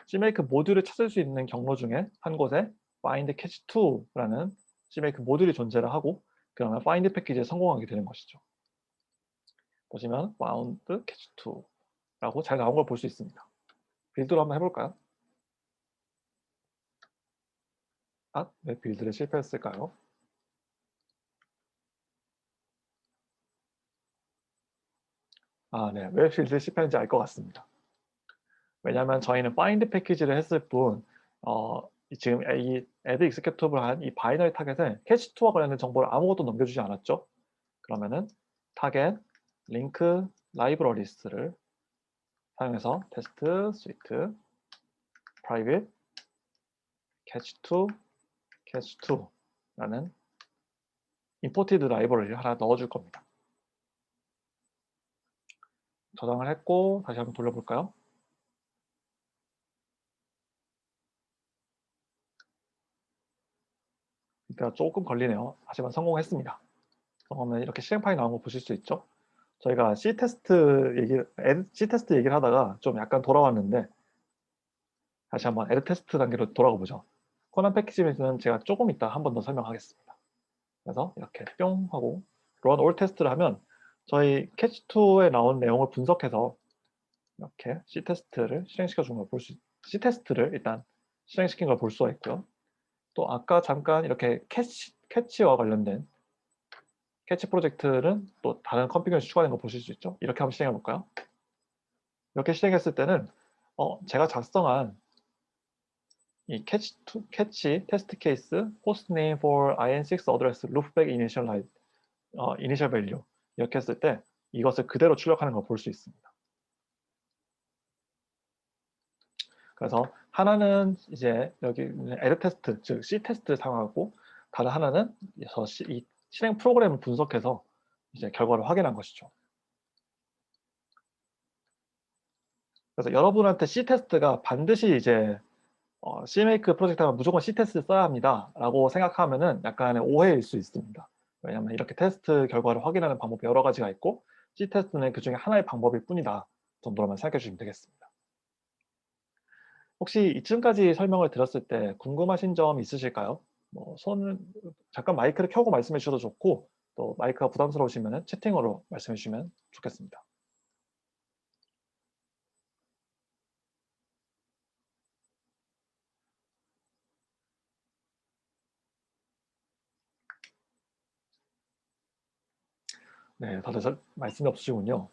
cmake 모듈을 찾을 수 있는 경로 중에 한 곳에 find cache2라는 cmake 모듈이 존재를 하고 그러면 find 패키지에 성공하게 되는 것이죠. 보시면 found catch 2라고 잘 나온 걸 볼 수 있습니다. 빌드로 한번 해볼까요? 아, 왜 빌드를 실패했을까요? 아, 네. 왜 빌드를 실패했는지 알 것 같습니다. 왜냐하면 저희는 find 패키지를 했을 뿐 지금 이 add executable 한 이 바이너리 타겟에 catch2와 관련된 정보를 아무것도 넘겨주지 않았죠. 그러면은 타겟 링크 라이브러리스를 사용해서 테스트 스위트 private catch2 catch2라는 imported 라이브러리를 하나 넣어줄 겁니다. 저장을 했고 다시 한번 돌려볼까요? 일단 조금 걸리네요. 하지만 성공했습니다. 그러면 이렇게 실행 파일 나온 거 보실 수 있죠? 저희가 C테스트 얘기를 하다가 좀 약간 돌아왔는데 다시 한번 에드 테스트 단계로 돌아가 보죠. 코난 패키지에서는 제가 조금 이따 한 번 더 설명하겠습니다. 그래서 이렇게 뿅 하고 run all 테스트를 하면 저희 캐치2에 나온 내용을 분석해서 이렇게 C테스트를 실행시켜 준 걸 볼 수, C테스트를 일단 실행시킨 걸 볼 수가 있고요. 또 아까 잠깐 이렇게 캐치와 관련된 캐치 프로젝트는 또 다른 컨피그레이션 추가된 거 보실 수 있죠. 이렇게 한번 실행해 볼까요? 이렇게 실행했을 때는 제가 작성한 이 캐치 테스트 케이스 host name for in6 address loopback initial value 이렇게 했을 때 이것을 그대로 출력하는 걸 볼 수 있습니다. 그래서 하나는 이제 여기 에드 테스트 즉 C 테스트를 사용하고 다른 하나는 이 실행 프로그램을 분석해서 이제 결과를 확인한 것이죠. 그래서 여러분한테 C 테스트가 반드시 이제 CMake 프로젝트 하면 무조건 C테스트 써야 합니다 라고 생각하면은 약간의 오해일 수 있습니다. 왜냐하면 이렇게 테스트 결과를 확인하는 방법이 여러 가지가 있고 C테스트는 그 중에 하나의 방법일 뿐이다 정도로만 생각해 주시면 되겠습니다. 혹시 이쯤까지 설명을 드렸을 때 궁금하신 점 있으실까요? 잠깐 마이크를 켜고 말씀해 주셔도 좋고 또 마이크가 부담스러우시면 채팅으로 말씀해 주시면 좋겠습니다. 네, 다들 말씀이 없으시군요.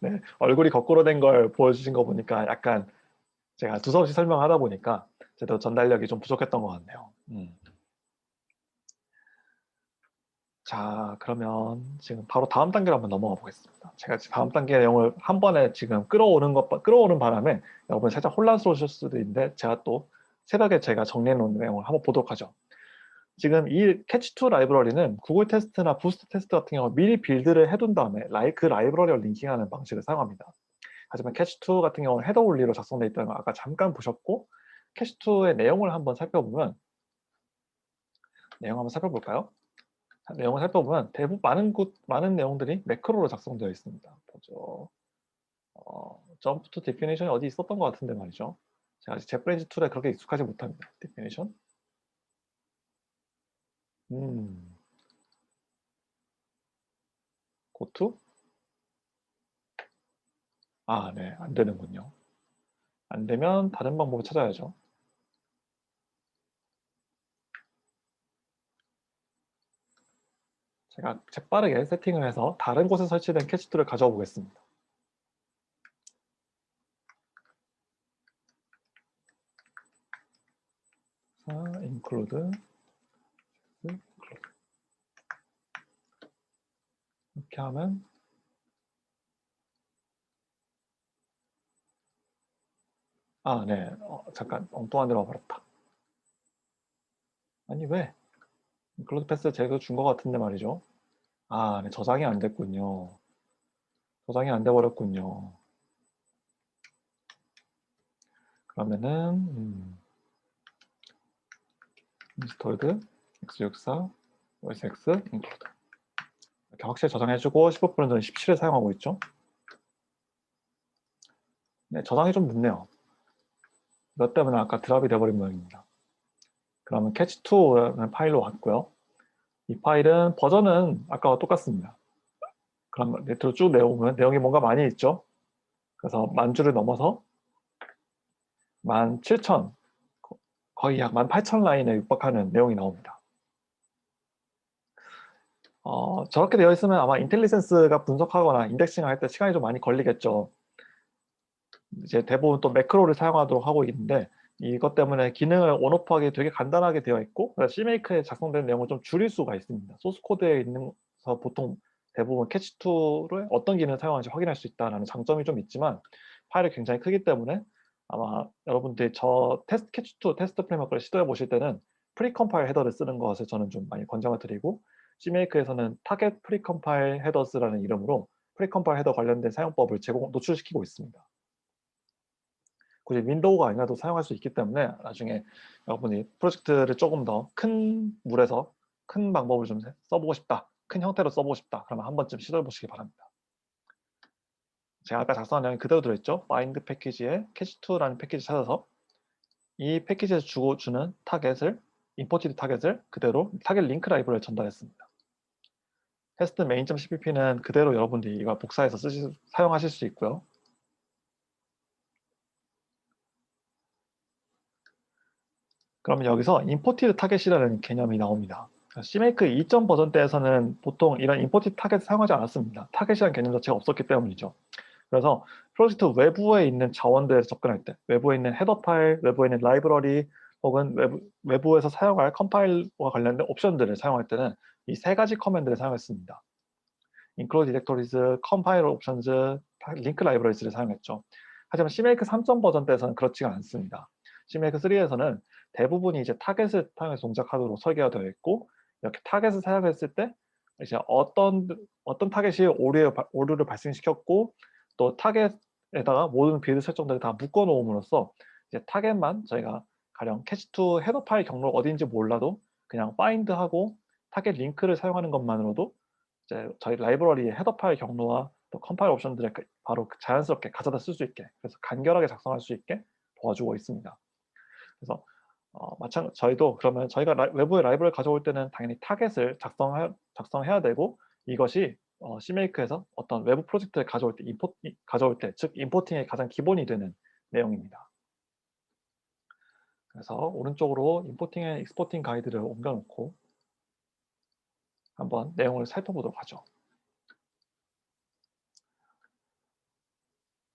네, 얼굴이 거꾸로 된 걸 보여주신 거 보니까 약간 제가 두서없이 설명하다 보니까 제대로 전달력이 좀 부족했던 것 같네요. 자, 그러면 지금 바로 다음 단계로 한번 넘어가 보겠습니다. 제가 다음 단계 내용을 한 번에 지금 끌어오는 바람에 여러분 살짝 혼란스러우실 수도 있는데 제가 또 새벽에 제가 정리해 놓은 내용을 한번 보도록 하죠. 지금 이 캐치2 라이브러리는 구글 테스트나 부스트 테스트 같은 경우 미리 빌드를 해둔 다음에 그 라이브러리를 링킹하는 방식을 사용합니다. 하지만 캐치2 같은 경우는 헤더 올리로 작성되어 있다는 걸 아까 잠깐 보셨고 캐치2의 내용을 한번 살펴보면 내용 한번 살펴볼까요? 내용을 살펴보면 대부분 많은 내용들이 매크로로 작성되어 있습니다. 보죠. 점프 투 디피니션이 어디 있었던 것 같은데 말이죠. 제가 아직 젯브레인즈 툴에 그렇게 익숙하지 못합니다. 디피니션. 고투? 아, 네. 안 되는군요. 안 되면 다른 방법을 찾아야죠. 제가 재빠르게 세팅을 해서 다른 곳에 설치된 캐치2를 가져와 보겠습니다. include 이렇게 하면 아, 네. 잠깐 엉뚱한 데로 와버렸다. 아니 왜? include 패스 제가 준 것 같은데 말이죠. 아, 네. 저장이 안 됐군요. 저장이 안 돼버렸군요. 그러면은 installed x64 osx include 이렇게 확실히 저장해주고 15%는 17을 사용하고 있죠. 네, 저장이 좀 늦네요. 이것 때문에 아까 드랍이 돼버린 모양입니다. 그러면 catch2라는 파일로 왔고요. 이 파일은 버전은 아까와 똑같습니다. 그럼 밑으로 쭉 내려오면 내용이 뭔가 많이 있죠. 그래서 10,000줄을 넘어서 17,000, 거의 약 18,000라인에 육박하는 내용이 나옵니다. 저렇게 되어 있으면 아마 인텔리센스가 분석하거나 인덱싱 할 때 시간이 좀 많이 걸리겠죠. 이제 대부분 또 매크로를 사용하도록 하고 있는데 이것 때문에 기능을 온오프하기 되게 간단하게 되어 있고 CMake에 작성된 내용을 좀 줄일 수가 있습니다. 소스 코드에 있는서 보통 대부분 캐치2를 어떤 기능을 사용하는지 확인할 수 있다는 장점이 좀 있지만 파일이 굉장히 크기 때문에 아마 여러분들이 저 캐치2 테스트 프레임워크를 시도해 보실 때는 프리컴파일 헤더를 쓰는 것을 저는 좀 많이 권장을 드리고 CMake에서는 타겟 프리컴파일 헤더스라는 이름으로 프리컴파일 헤더 관련된 사용법을 노출시키고 있습니다. 굳이 윈도우가 아니라도 사용할 수 있기 때문에 나중에 여러분이 프로젝트를 조금 더 큰 물에서 큰 방법을 좀 써보고 싶다, 큰 형태로 써보고 싶다, 그러면 한 번쯤 시도해 보시기 바랍니다. 제가 아까 작성한 내용이 그대로 들어있죠. find 패키지에 catch2라는 패키지 찾아서 이 패키지에서 주는 타겟을 imported 타겟을 그대로 타겟 링크 라이브러리에 전달했습니다. 테스트 main.cpp는 그대로 여러분들이 이걸 복사해서 사용하실 수 있고요. 그러면 여기서 imported 타겟이라는 개념이 나옵니다. CMake 2점 버전 때에서는 보통 이런 imported 타겟을 사용하지 않았습니다. 타겟이라는 개념 자체가 없었기 때문이죠. 그래서 프로젝트 외부에 있는 자원들에 접근할 때, 외부에 있는 헤더 파일, 외부에 있는 라이브러리, 혹은 외부에서 사용할 컴파일과 관련된 옵션들을 사용할 때는 이 세 가지 커맨드를 사용했습니다. include directories, compile options, link libraries를 사용했죠. 하지만 CMake 3점 버전 때에서는 그렇지가 않습니다. CMake 3에서는 대부분이 이제 타겟을 사용해서 동작하도록 설계가 되어 있고 이렇게 타겟을 사용했을 때 이제 어떤 타겟이 오류를 발생시켰고 또 타겟에다가 모든 빌드 설정들을 다 묶어 놓음으로써 이제 타겟만 저희가 가령 캐치2 헤더 파일 경로 어디인지 몰라도 그냥 find하고 타겟 링크를 사용하는 것만으로도 이제 저희 라이브러리의 헤더 파일 경로와 또 컴파일 옵션들을 바로 자연스럽게 가져다 쓸 수 있게 그래서 간결하게 작성할 수 있게 도와주고 있습니다. 그래서 저희도 그러면 저희가 외부의 라이브러리를 가져올 때는 당연히 타겟을 작성해야 되고 이것이 CMake에서 어떤 외부 프로젝트를 가져올 때 즉 임포팅의 가장 기본이 되는 내용입니다. 그래서 오른쪽으로 임포팅 앤 익스포팅 가이드를 옮겨놓고 한번 내용을 살펴보도록 하죠.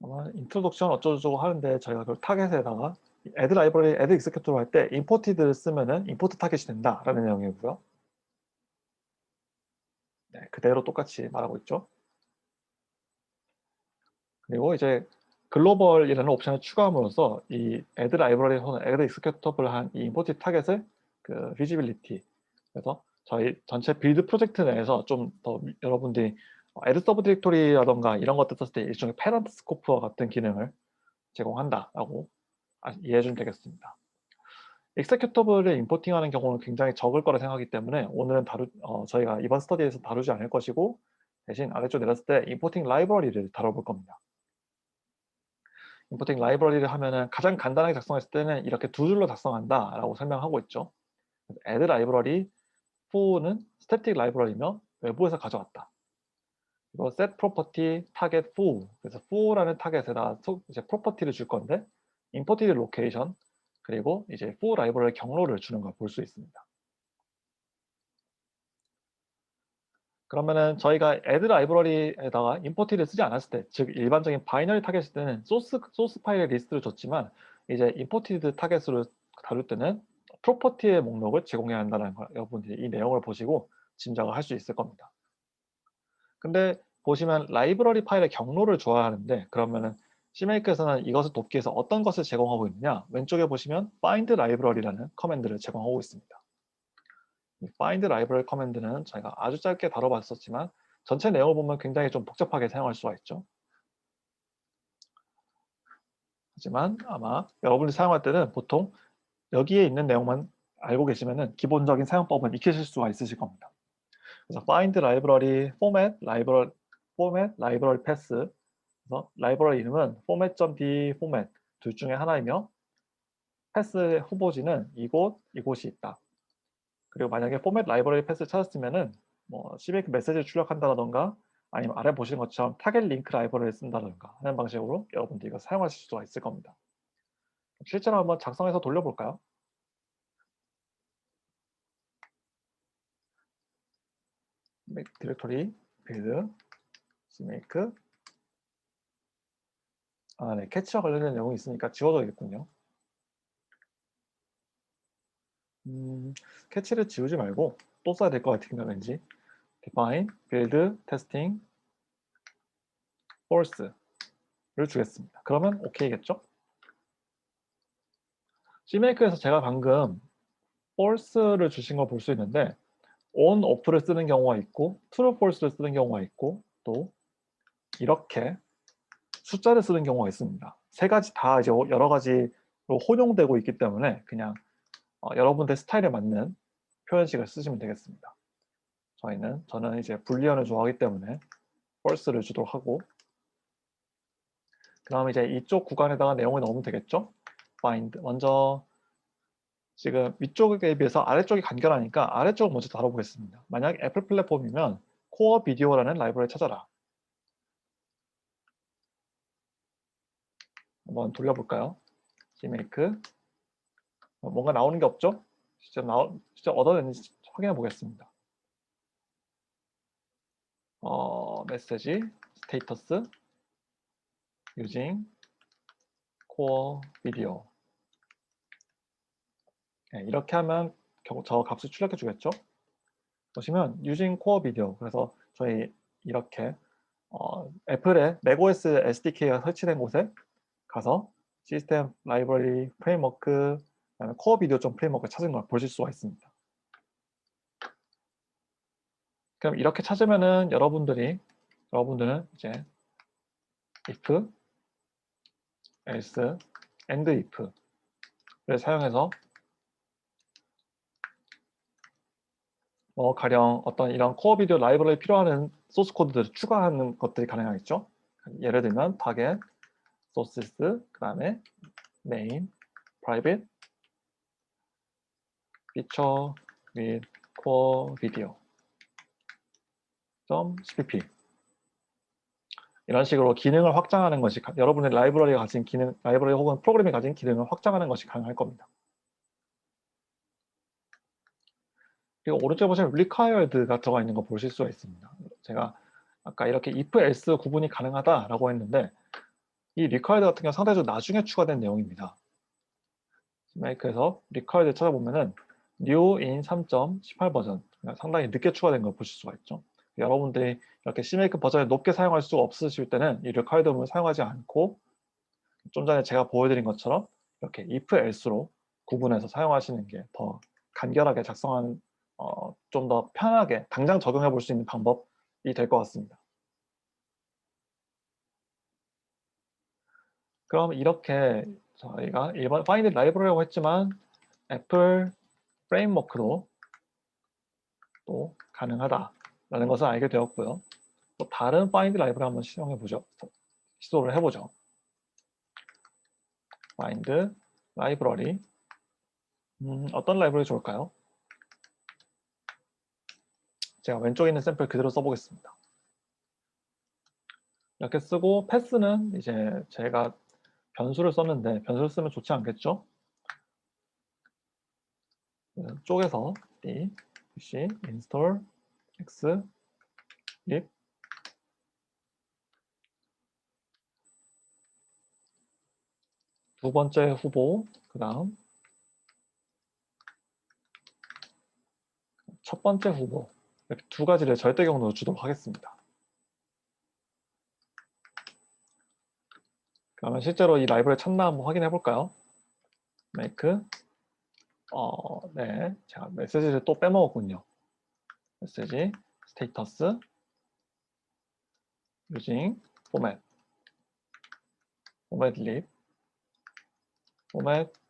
아마 인트로덕션 어쩌고저쩌고 하는데 저희가 그 타겟에다가 add 라이브러리, add executor 할 때 imported를 쓰면은 import 타겟이 된다라는 내용이고요. 네, 그대로 똑같이 말하고 있죠. 그리고 이제 글로벌이라는 옵션을 추가함으로써 이 add 라이브러리 혹은 add executable 한 이 imported 타겟을 그 visibility 그래서 저희 전체 빌드 프로젝트 내에서 좀 더 여러분들이 add 서브 디렉토리라던가 이런 것들 썼을 때 일종의 패런트 스코프와 같은 기능을 제공한다라고 이해해 주면 되겠습니다. executable을 임포팅하는 경우는 굉장히 적을 거라 생각하기 때문에 오늘은 저희가 이번 스터디에서 다루지 않을 것이고 대신 아래쪽 내렸을 때 임포팅 라이브러리를 다뤄볼 겁니다. 임포팅 라이브러리를 하면은 가장 간단하게 작성했을 때는 이렇게 두 줄로 작성한다라고 설명하고 있죠. add 라이브러리 foo는 스태틱 라이브러리며 외부에서 가져왔다. 그리고 set property target foo 그래서 foo라는 타겟에다 이제 프로퍼티를 줄 건데 imported location 그리고 이제 foo 라이브러리 경로를 주는 걸 볼 수 있습니다. 그러면은 저희가 add 라이브러리에다가 imported를 쓰지 않았을 때, 즉 일반적인 바이너리 타겟일 때는 소스 파일의 리스트를 줬지만 이제 imported 타겟으로 다룰 때는 프로퍼티의 목록을 제공해야 한다는 걸 여러분들이 이 내용을 보시고 짐작을 할 수 있을 겁니다. 근데 보시면 라이브러리 파일의 경로를 줘야 하는데 그러면은 CMake에서는 이것을 돕기 위해서 어떤 것을 제공하고 있느냐? 왼쪽에 보시면 find library라는 커맨드를 제공하고 있습니다. find library 커맨드는 저희가 아주 짧게 다뤄봤었지만 전체 내용을 보면 굉장히 좀 복잡하게 사용할 수가 있죠. 하지만 아마 여러분이 사용할 때는 보통 여기에 있는 내용만 알고 계시면은 기본적인 사용법은 익히실 수가 있으실 겁니다. 그래서 find library, format, library path 그래서 라이브러리 이름은 format.d format 둘 중에 하나이며 패스 후보지는 이곳, 이곳이 있다. 그리고 만약에 포맷 라이브러리 패스를 찾았으면은 뭐 CMake 메시지를 출력한다던가 아니면 아래 보시는 것처럼 타겟 링크 라이브러리를 쓴다던가 하는 방식으로 여러분들이 이거 사용하실 수가 있을 겁니다. 실제로 한번 작성해서 돌려볼까요? 디렉토리 빌드 CMake 네, 캐치와 관련된 내용이 있으니까 지워져야겠군요. 캐치를 지우지 말고 또 써야 될 것 같은가 왠지. define, build, testing, false를 주겠습니다. 그러면 OK겠죠? CMake에서 제가 방금 false를 주신 걸 볼 수 있는데 on, off를 쓰는 경우가 있고 true, false를 쓰는 경우가 있고 또 이렇게 숫자를 쓰는 경우가 있습니다. 세 가지 다 이제 여러 가지로 혼용되고 있기 때문에 그냥 여러분들 스타일에 맞는 표현식을 쓰시면 되겠습니다. 저는 이제 불리언을 좋아하기 때문에 false를 주도록 하고 그 다음에 이제 이쪽 구간에다가 내용을 넣으면 되겠죠? find 먼저 지금 위쪽에 비해서 아래쪽이 간결하니까 아래쪽을 먼저 다뤄보겠습니다. 만약 애플 플랫폼이면 코어 비디오라는 라이브러리를 찾아라. 한번 돌려볼까요? CMake 뭔가 나오는 게 없죠? 진짜 얻어냈는지 확인해 보겠습니다. 메시지 스테이터스 using core video 네, 이렇게 하면 저 값을 출력해 주겠죠? 보시면 using core video 그래서 저희 이렇게 애플의 macOS SDK가 설치된 곳에 가서 시스템 라이브러리 프레임워크 그다음에 코어 비디오 좀 프레임워크 찾은 걸 보실 수가 있습니다. 그럼 이렇게 찾으면은 여러분들은 이제 if, else, and if를 사용해서 가령 어떤 이런 코어 비디오 라이브러리에 필요한 소스 코드들을 추가하는 것들이 가능하겠죠. 예를 들면 target, sources, 그 다음에 main, private, feature with core video .cpp 이런 식으로 기능을 확장하는 것이 여러분의 라이브러리가 가진 기능, 라이브러리 혹은 프로그램이 가진 기능을 확장하는 것이 가능할 겁니다. 그리고 오른쪽에 보시면 required가 들어가 있는 거 보실 수가 있습니다. 제가 아까 이렇게 if, else 구분이 가능하다라고 했는데 이 required 같은 경우 상대적으로 나중에 추가된 내용입니다. CMake에서 required 찾아보면은 new in 3.18 버전 상당히 늦게 추가된 걸 보실 수가 있죠. 여러분들이 이렇게 CMake 버전을 높게 사용할 수 없으실 때는 이 required 부분을 사용하지 않고 좀 전에 제가 보여드린 것처럼 이렇게 if, else로 구분해서 사용하시는 게 더 간결하게 작성하는 좀 더 편하게 당장 적용해 볼 수 있는 방법이 될 것 같습니다. 그럼 이렇게 저희가 일반 find 라이브러리라고 했지만 애플 프레임워크로 또 가능하다라는 것을 알게 되었고요. 또 다른 find 라이브러리 한번 시도를 해보죠. find 라이브러리 어떤 라이브러리 좋을까요? 제가 왼쪽에 있는 샘플 그대로 써보겠습니다. 이렇게 쓰고 패스는 이제 제가 변수를 썼는데 변수를 쓰면 좋지 않겠죠? 쪼개서 d c install x lib 두 번째 후보 그 다음 첫 번째 후보 이렇게 두 가지를 절대 경로로 주도록 하겠습니다. 그러면 실제로 이 라이브러리 찾나 한번 확인해 볼까요? make 네, 제가 메시지를 또 빼먹었군요. 메시지 스테이터스 using format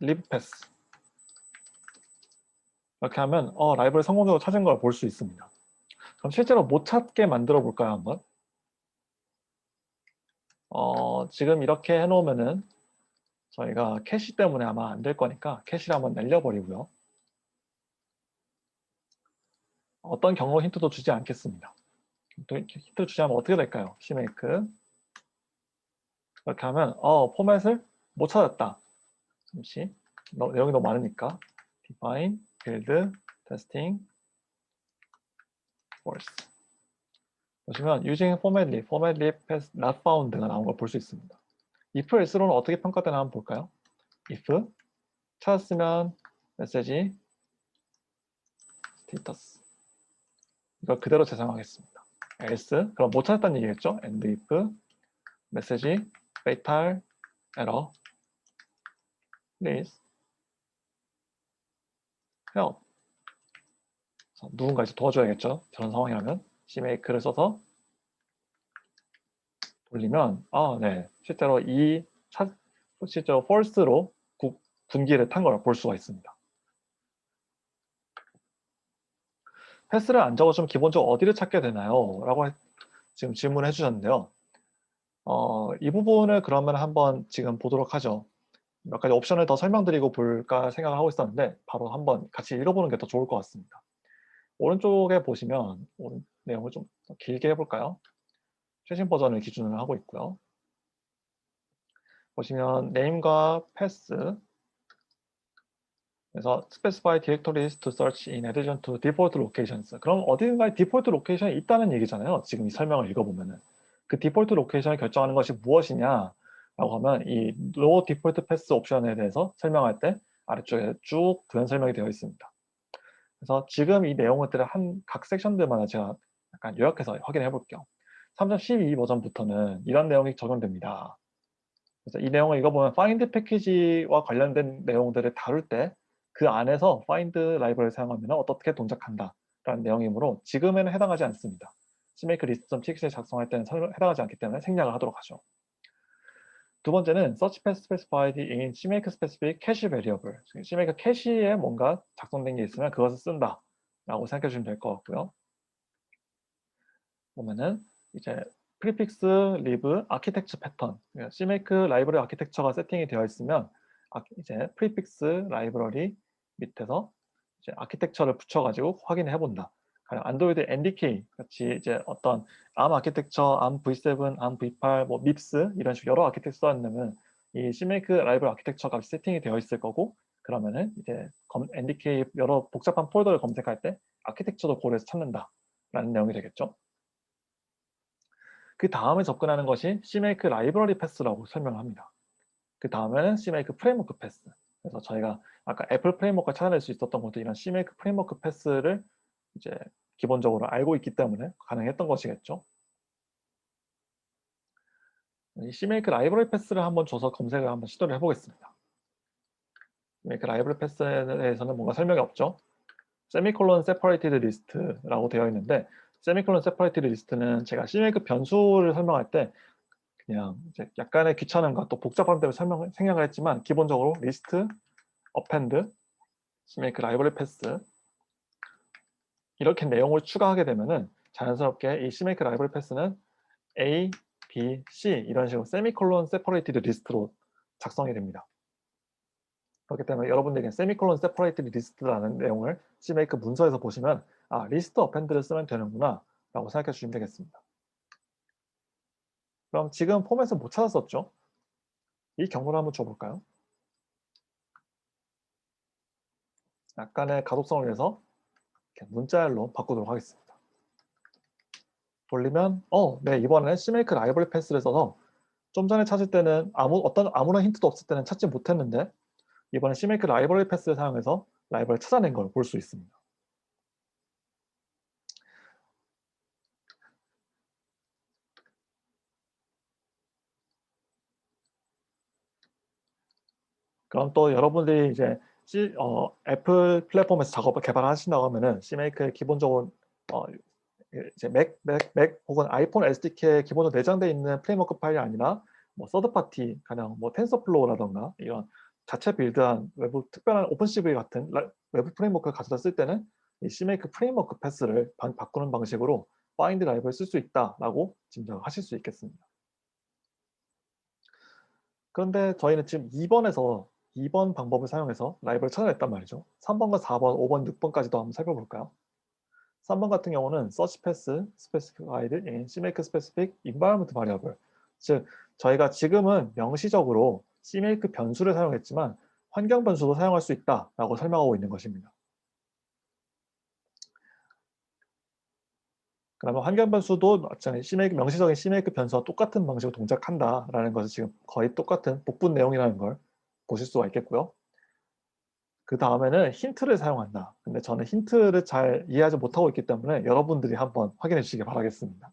lib path 이렇게 하면 라이브러리 성공적으로 찾은 걸 볼 수 있습니다. 그럼 실제로 못 찾게 만들어 볼까요 한번? 지금 이렇게 해놓으면은 저희가 캐시 때문에 아마 안 될 거니까 캐시를 한번 날려버리고요. 어떤 경로 힌트도 주지 않겠습니다. 또 힌트 주지 않으면 어떻게 될까요? CMake 이렇게 하면 포맷을 못 찾았다. 잠시 내용이 너무 많으니까 define, build, testing, force 보시면 using format lib has not found가 나온 걸 볼 수 있습니다. if, else로는 어떻게 평가되나 한번 볼까요? if 찾았으면 메시지 status 이걸 그대로 재생하겠습니다. else 그럼 못 찾았다는 얘기겠죠? and if 메시지 fatal error please help 누군가 이제 도와줘야겠죠? 저런 상황이라면 CMake를 써서 돌리면 네 실제로 실제로 false로 분기를 탄 걸 볼 수가 있습니다. 패스를 안 적어주면 기본적으로 어디를 찾게 되나요? 라고 지금 질문을 해주셨는데요. 이 부분을 그러면 한번 지금 보도록 하죠. 몇 가지 옵션을 더 설명드리고 볼까 생각을 하고 있었는데 바로 한번 같이 읽어보는 게 더 좋을 것 같습니다. 오른쪽에 보시면 내용을 좀 더 길게 해볼까요? 최신 버전을 기준으로 하고 있고요. 보시면 name과 pass 그래서 specify directories to search in addition to default locations. 그럼 어딘가에 디폴트 로케이션이 있다는 얘기잖아요. 지금 이 설명을 읽어보면은. 그 디폴트 로케이션을 결정하는 것이 무엇이냐 라고 하면 이 no default path 옵션에 대해서 설명할 때 아래쪽에 쭉 부연 설명이 되어 있습니다. 그래서 지금 이 내용들을 각 섹션들마다 제가 약간 요약해서 확인해 볼게요. 3.12 버전부터는 이런 내용이 적용됩니다. 그래서 이 내용을 읽어보면 find 패키지와 관련된 내용들을 다룰 때 그 안에서 find 라이브러리를 사용하면 어떻게 동작한다 라는 내용이므로 지금에는 해당하지 않습니다. CMake list.txt를 작성할 때는 해당하지 않기 때문에 생략을 하도록 하죠. 두 번째는 search path specified in CMake specific cache variable. CMake 캐시에 뭔가 작성된 게 있으면 그것을 쓴다 라고 생각해 주시면 될 것 같고요. 보면은 이제 prefix lib architecture pattern CMake 라이브러리 아키텍처가 세팅이 되어 있으면 이제 prefix 라이브러리 밑에서 이제 아키텍처를 붙여가지고 확인해 본다. 안드로이드 NDK 같이 이제 어떤 ARM 아키텍처, ARM V7, ARM V8, 뭐 MIPS 이런 식으로 여러 아키텍처 써있는 이 CMake 라이브러리 아키텍처 값이 세팅이 되어 있을 거고 그러면은 이제 NDK 여러 복잡한 폴더를 검색할 때 아키텍처도 고려해서 찾는다라는 내용이 되겠죠. 그 다음에 접근하는 것이 CMake 라이브러리 패스라고 설명을 합니다. 그 다음에는 CMake 프레임워크 패스. 그래서 저희가 아까 애플 프레임워크를 찾아낼 수 있었던 것도 이런 CMake 프레임워크 패스를 이제 기본적으로 알고 있기 때문에 가능했던 것이겠죠. 이 CMake 라이브러리 패스를 한번 줘서 검색을 한번 시도를 해보겠습니다. CMake 라이브러리 패스에 대해서는 뭔가 설명이 없죠. 세미콜론 세퍼레이티드 리스트라고 되어 있는데 세미콜론 세퍼레이티드 리스트는 제가 CMake 변수를 설명할 때 그냥 이제 약간의 귀찮음과 또 복잡함 때문에 생략을 했지만 기본적으로 리스트, append, CMake 라이브러리 패스 이렇게 내용을 추가하게 되면은 자연스럽게 이 CMake 라이브러리 패스는 A, B, C 이런 식으로 세미콜론 세퍼레이티드 리스트로 작성이 됩니다. 그렇기 때문에 여러분들에게 세미콜론 세퍼레이티드 리스트라는 내용을 CMake 문서에서 보시면 리스트 append를 쓰면 되는구나 라고 생각해 주시면 되겠습니다. 그럼 지금 포맷을 못 찾았었죠? 이 경로를 한번 줘볼까요? 약간의 가독성을 위해서 문자열로 바꾸도록 하겠습니다. 돌리면 네 이번에는 CMake 라이브러리 패스를 써서 좀 전에 찾을 때는 아무런 힌트도 없을 때는 찾지 못했는데 이번에 CMake 라이브러리 패스를 사용해서 라이브러리를 찾아낸 걸 볼 수 있습니다. 그럼 또 여러분들이 이제 애플 플랫폼에서 작업을 개발하신다고 하면은 CMake에 기본적으로 이제 맥 혹은 아이폰 SDK에 기본으로 내장되어 있는 프레임워크 파일이 아니라 뭐 서드 파티 가령 뭐 텐서플로우라던가 이런 자체 빌드한 외부 특별한 오픈CV 같은 외부 프레임워크를 가져다 쓸 때는 이 CMake 프레임워크 패스를 바꾸는 방식으로 find 라이브를 쓸 수 있다라고 짐작하실 수 있겠습니다. 그런데 저희는 지금 2번 방법을 사용해서 라이브를 찾아냈단 말이죠. 3번과 4번, 5번, 6번까지도 한번 살펴볼까요? 3번 같은 경우는 search path specified in CMake specific environment variable. 즉, 저희가 지금은 명시적으로 CMake 변수를 사용했지만 환경 변수도 사용할 수 있다라고 설명하고 있는 것입니다. 그러면 환경 변수도 마찬가지 명시적인 CMake 변수와 똑같은 방식으로 동작한다라는 것을 지금 거의 똑같은 복분 내용이라는 걸 보실 수가 있겠고요. 그 다음에는 힌트를 사용한다. 근데 저는 힌트를 잘 이해하지 못하고 있기 때문에 여러분들이 한번 확인해 주시기 바라겠습니다.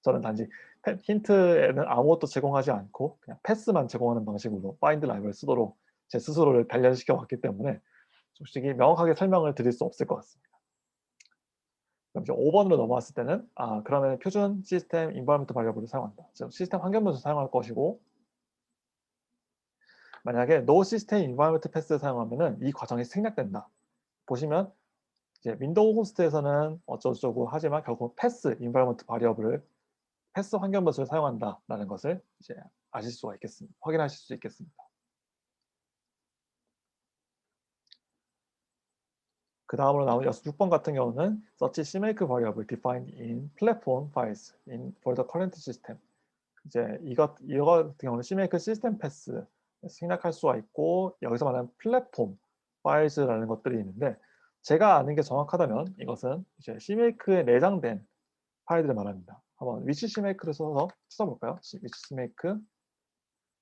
저는 단지 힌트에는 아무것도 제공하지 않고 그냥 패스만 제공하는 방식으로 find libr를 쓰도록 제 스스로를 단련시켜 왔기 때문에 솔직히 명확하게 설명을 드릴 수 없을 것 같습니다. 그럼 이제 5번으로 넘어왔을 때는 그러면 표준 시스템 environment variable을 사용한다. 즉 시스템 환경 변수 사용할 것이고, 만약에 no system environment pass를 사용하면은 이 과정이 생략된다. 보시면 이제 윈도우 호스트에서는 어쩌고저쩌고 하지만 결국 패스 environment variable을 패스 환경 변수를 사용한다라는 것을 이제 아실 수가 있겠습니다. 확인하실 수 있겠습니다. 그 다음으로 나온 6번 같은 경우는 such CMake variable defined in platform files for the current system. 이제 이거 같은 경우는 CMake 시스템 패스 생략할 수가 있고, 여기서 말하는 플랫폼 파일즈라는 것들이 있는데, 제가 아는 게 정확하다면 이것은 이제 CMake에 내장된 파일들을 말합니다. 한번 위치 CMake를 써서 찾아볼까요? 위치 CMake.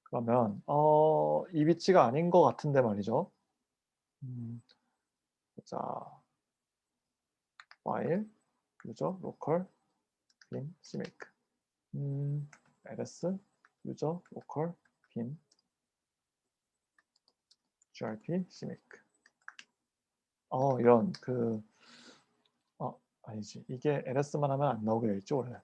그러면 이 위치가 아닌 것 같은데 말이죠. 자, 파일, 유저, 로컬, bin, CMake. ls, 유저, 로컬, bin, grp, CMake. 이런 아니지. 이게 LS만 하면 안 나오게 돼 있죠, 원래.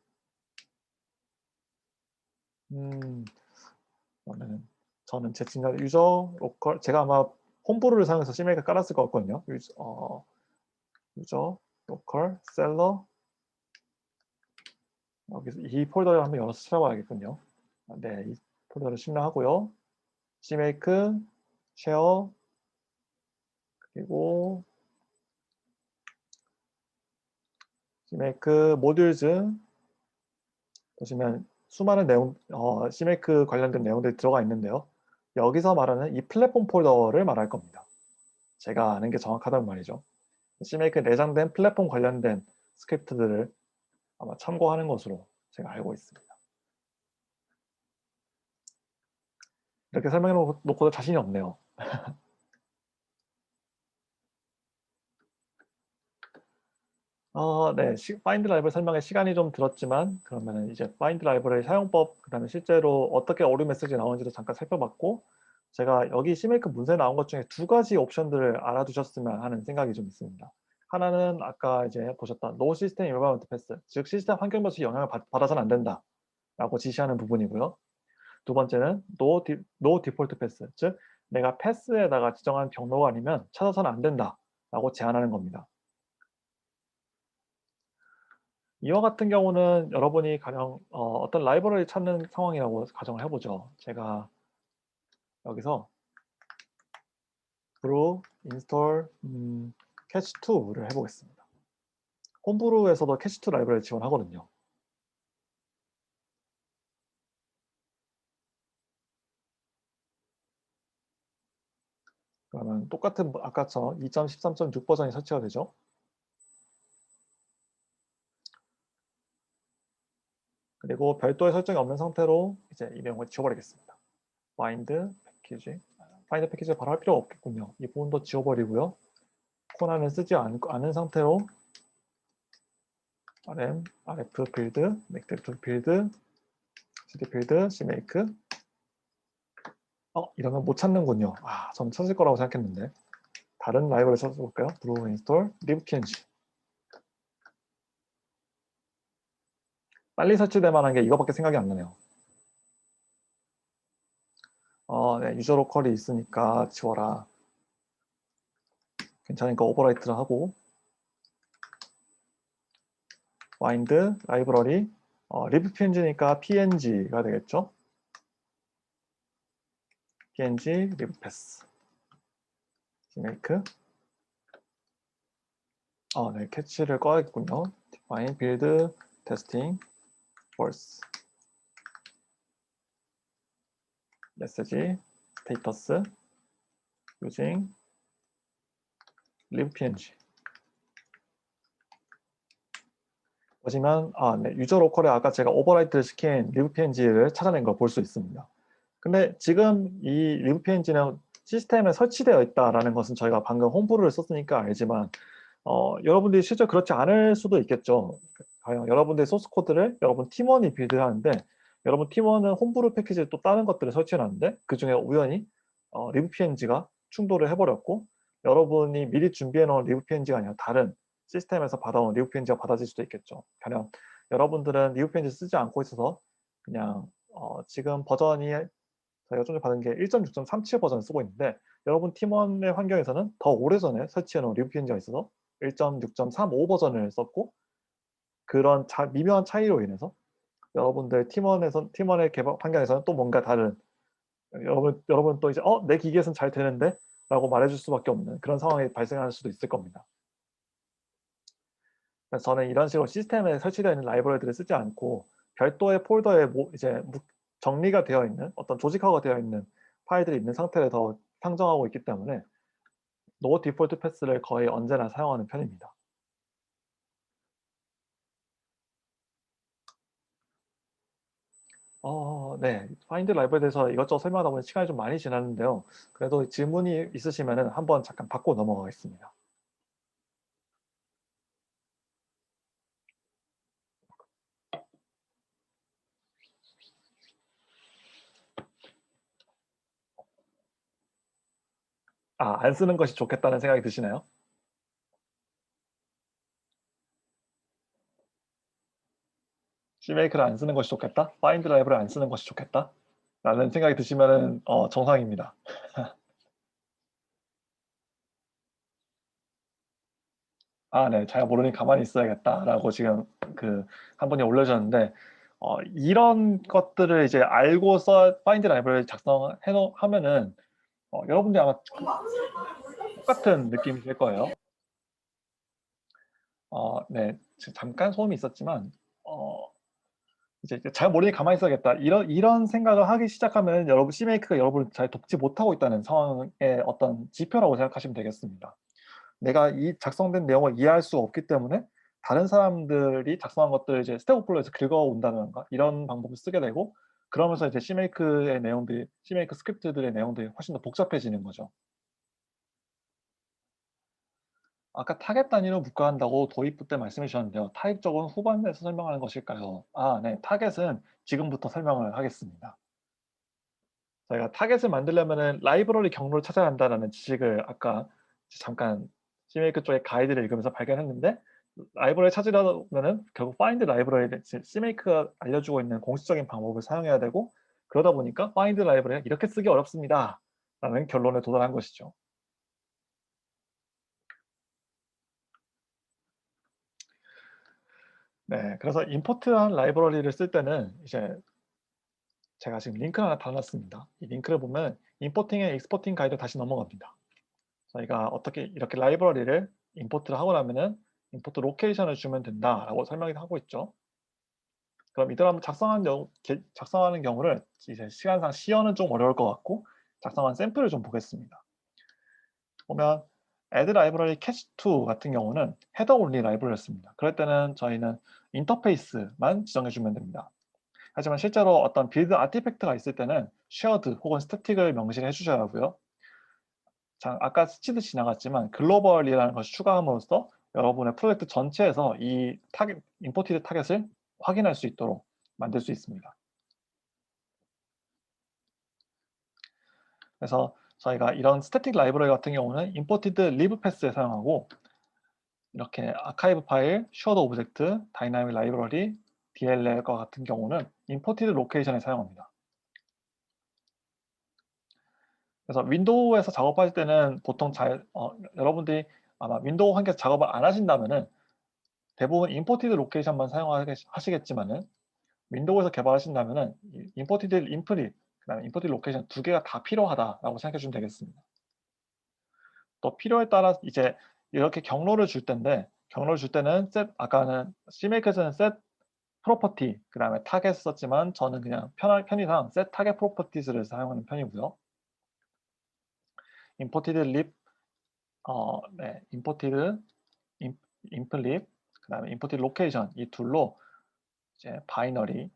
그러면은 저는 제 친구 유저 로컬, 제가 아마 홈브루를 사용해서 CMake 깔았을 것 같거든요. 유저 로컬 셀러, 여기서 이 폴더를 한번 열어서 찾아봐야겠군요. 네, 이 폴더를 실행하고요. CMake 쉐어, 그리고 CMake 모듈즈 보시면 수많은 내용, CMake 관련된 내용들이 들어가 있는데요. 여기서 말하는 이 플랫폼 폴더를 말할 겁니다. 제가 아는 게 정확하다는 말이죠. CMake 내장된 플랫폼 관련된 스크립트들을 아마 참고하는 것으로 제가 알고 있습니다. 이렇게 설명해 놓고도 자신이 없네요. 네, find library 설명에 시간이 좀 들었지만, 그러면은 이제 find library 사용법, 그다음에 실제로 어떻게 어류 메시지 나오는지도 잠깐 살펴봤고, 제가 여기 CMake 문서에 나온 것 중에 2가지 옵션들을 알아두셨으면 하는 생각이 좀 있습니다. 하나는 아까 이제 보셨던 no system environment path, 즉 시스템 환경 변수 영향을 받아서는 안 된다라고 지시하는 부분이고요. 두 번째는 no default path, 즉 내가 패스에다가 지정한 경로가 아니면 찾아서는 안 된다라고 제한하는 겁니다. 이와 같은 경우는 여러분이 가령 어떤 라이브러리 찾는 상황이라고 가정을 해보죠. 제가 여기서 brew install catch2를 해보겠습니다. 홈브루에서도 catch2 라이브러리 지원하거든요. 그러면 똑같은 아까처럼 2.13.6 버전이 설치가 되죠. 그리고 별도의 설정이 없는 상태로 이제 이 내용을 지워버리겠습니다. find 패키지를 바로 할 필요가 없겠군요. 이 부분도 지워버리고요. 코난을 쓰지 않은 상태로 rm, rf 빌드, make 빌드, cd 빌드, cmake. 이러면 못 찾는군요. 저는 찾을 거라고 생각했는데. 다른 라이브러리 찾아볼까요? brew install, libpng. 빨리 설치될 만한 게 이거밖에 생각이 안 나네요. 네, 유저 로컬이 있으니까 지워라. 괜찮으니까 오버라이트를 하고 find 라이브러리 libpng니까 png가 되겠죠. png libpath make 네, 캐치를 꺼야겠군요. define build testing false message status using libpng. 보시면 네, 유저 로컬에 아까 제가 오버라이트를 시킨 libpng를 찾아낸 걸 볼 수 있습니다. 근데 지금 이 libpng는 시스템에 설치되어 있다라는 것은 저희가 방금 홈브루를 썼으니까 알지만 여러분들이 실제 그렇지 않을 수도 있겠죠. 과연 여러분들의 소스 코드를 여러분 팀원이 빌드하는데 여러분 팀원은 홈브루 패키지를 또 다른 것들을 설치해놨는데 그중에 우연히 libpng가 충돌을 해버렸고 여러분이 미리 준비해놓은 libpng가 아니라 다른 시스템에서 받아온 libpng가 받아질 수도 있겠죠. 가령 여러분들은 libpng 쓰지 않고 있어서 그냥 지금 버전이 저희가 좀 전에 받은 게 1.6.37 버전을 쓰고 있는데 여러분 팀원의 환경에서는 더 오래전에 설치해놓은 libpng가 있어서 1.6.35 버전을 썼고 그런 미묘한 차이로 인해서 여러분들 팀원의 개발 환경에서는 또 뭔가 다른 여러분 또 이제 내 기기에서는 잘 되는데 라고 말해줄 수밖에 없는 그런 상황이 발생할 수도 있을 겁니다. 그래서 저는 이런 식으로 시스템에 설치되어 있는 라이브러리들을 쓰지 않고 별도의 폴더에 이제 정리가 되어 있는 어떤 조직화가 되어 있는 파일들이 있는 상태를 더 상정하고 있기 때문에 노 디폴트 패스를 거의 언제나 사용하는 편입니다. 네. 파인드 라이브에 대해서 이것저것 설명하다 보니 시간이 좀 많이 지났는데요. 그래도 질문이 있으시면 한번 잠깐 받고 넘어가겠습니다. 안 쓰는 것이 좋겠다는 생각이 드시나요? CMake를 안 쓰는 것이 좋겠다? 파인드 라이브를 안 쓰는 것이 좋겠다? 라는 생각이 드시면 정상입니다. 네. 잘 모르니 가만히 있어야겠다라고 지금 한 분이 올려주셨는데 이런 것들을 이제 알고서 파인드 라이브를 하면은 여러분들이 아마 똑같은 느낌이 들 거예요. 네. 잠깐 소음이 있었지만 이제 잘 모르니 가만히 있어야겠다. 이런 생각을 하기 시작하면 여러분 CMake가 여러분을 잘 돕지 못하고 있다는 상황의 어떤 지표라고 생각하시면 되겠습니다. 내가 이 작성된 내용을 이해할 수 없기 때문에 다른 사람들이 작성한 것들을 이제 스택 오버플로에서 긁어온다든가 이런 방법을 쓰게 되고 그러면서 이제 CMake의 내용들이 CMake 스크립트들의 내용들이 훨씬 더 복잡해지는 거죠. 아까 타겟 단위로 묶어한다고 도입부 때 말씀해 주셨는데요. 타입 쪽은 후반에서 설명하는 것일까요? 네. 타겟은 지금부터 설명을 하겠습니다. 저희가 타겟을 만들려면은 라이브러리 경로를 찾아야 한다는 지식을 아까 잠깐 CMake 쪽의 가이드를 읽으면서 발견했는데 라이브러리 찾으려면은 결국 find 라이브러리 CMake가 알려주고 있는 공식적인 방법을 사용해야 되고 그러다 보니까 find 라이브러리가 이렇게 쓰기 어렵습니다. 라는 결론에 도달한 것이죠. 네, 그래서 임포트한 라이브러리를 쓸 때는 이제 제가 지금 링크를 하나 달아놨습니다. 이 링크를 보면 임포팅 앤 익스포팅 가이드 다시 넘어갑니다. 저희가 어떻게 이렇게 라이브러리를 임포트를 하고 나면은 임포트 로케이션을 주면 된다라고 설명을 하고 있죠. 그럼 이대로 한번 작성하는 경우를 이제 시간상 시연은 좀 어려울 것 같고 작성한 샘플을 좀 보겠습니다. 보면 add library catch2 같은 경우는 헤더 온리 라이브러리였습니다. 그럴 때는 저희는 인터페이스만 지정해 주면 됩니다. 하지만 실제로 어떤 빌드 아티팩트가 있을 때는 shared 혹은 static을 명시해 주셔야 하고요. 자, 아까 스치듯이 지나갔지만 글로벌이라는 것을 추가함으로써 여러분의 프로젝트 전체에서 이 타겟, 임포티드 타겟을 확인할 수 있도록 만들 수 있습니다. 그래서 저희가 이런 스태틱 라이브러리 같은 경우는 imported live path에 사용하고 이렇게 아카이브 파일, shared object, dynamic library, DLL과 같은 경우는 imported location에 사용합니다. 그래서 윈도우에서 작업하실 때는 보통 여러분들이 아마 윈도우 환경에서 작업을 안 하신다면은 대부분 imported location만 사용하시겠지만은 윈도우에서 개발하신다면은 imported implit 그다음에 임포트 로케이션 두 개가 다 필요하다라고 생각해 주면 되겠습니다. 또 필요에 따라 이제 이렇게 경로를 줄 텐데 경로를 줄 때는 아까는 CMake에서는 set 프로퍼티 그다음에 타겟 썼지만 저는 그냥 편의상 set 타겟 프로퍼티스를 사용하는 편이고요. imported lib 네, imported imp lib 그다음에 imported location 이 둘로 이제 바이너리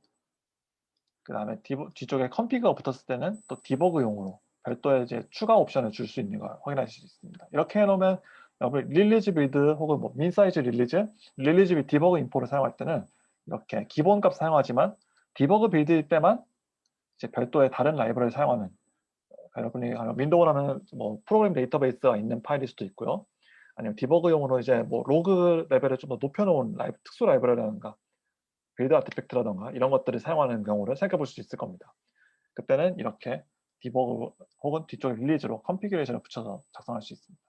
그다음에 뒤쪽에 컴피그가 붙었을 때는 또 디버그용으로 별도의 이제 추가 옵션을 줄 수 있는 걸 확인하실 수 있습니다. 이렇게 해놓으면 여러분 릴리즈 빌드 혹은 뭐 민사이즈 릴리즈 빌드 디버그 인포를 사용할 때는 이렇게 기본값 사용하지만 디버그 빌드 때만 이제 별도의 다른 라이브러리를 사용하는 여러분이 윈도우라는 뭐 프로그램 데이터베이스가 있는 파일일 수도 있고요. 아니면 디버그용으로 이제 뭐 로그 레벨을 좀 더 높여놓은 특수 라이브러리라든가 빌드 아티팩트라든가 이런 것들을 사용하는 경우를 생각해 볼 수 있을 겁니다. 그때는 이렇게 디버그 혹은 뒤쪽에 릴리즈로 컨피규레이션을 붙여서 작성할 수 있습니다.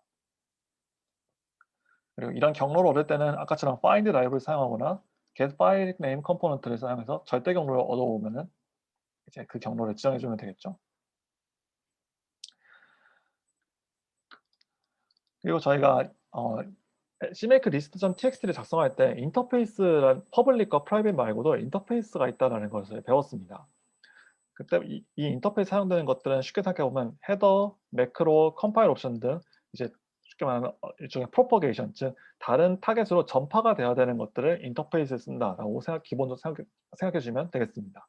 그리고 이런 경로를 얻을 때는 아까처럼 find 라이브를 사용하거나 get file name 컴포넌트를 사용해서 절대 경로를 얻어오면은 이제 그 경로를 지정해 주면 되겠죠. 그리고 저희가 CMake list.txt를 작성할 때 인터페이스란 퍼블릭과 프라이빗 말고도 인터페이스가 있다는 것을 배웠습니다. 그때 이 인터페이스 사용되는 것들은 쉽게 생각해 보면 헤더, 매크로, 컴파일 옵션 등 이제 쉽게 말하면 일종의 프로퍼게이션, 즉 다른 타겟으로 전파가 돼야 되는 것들을 인터페이스에 쓴다라고 기본적으로 생각해 주시면 되겠습니다.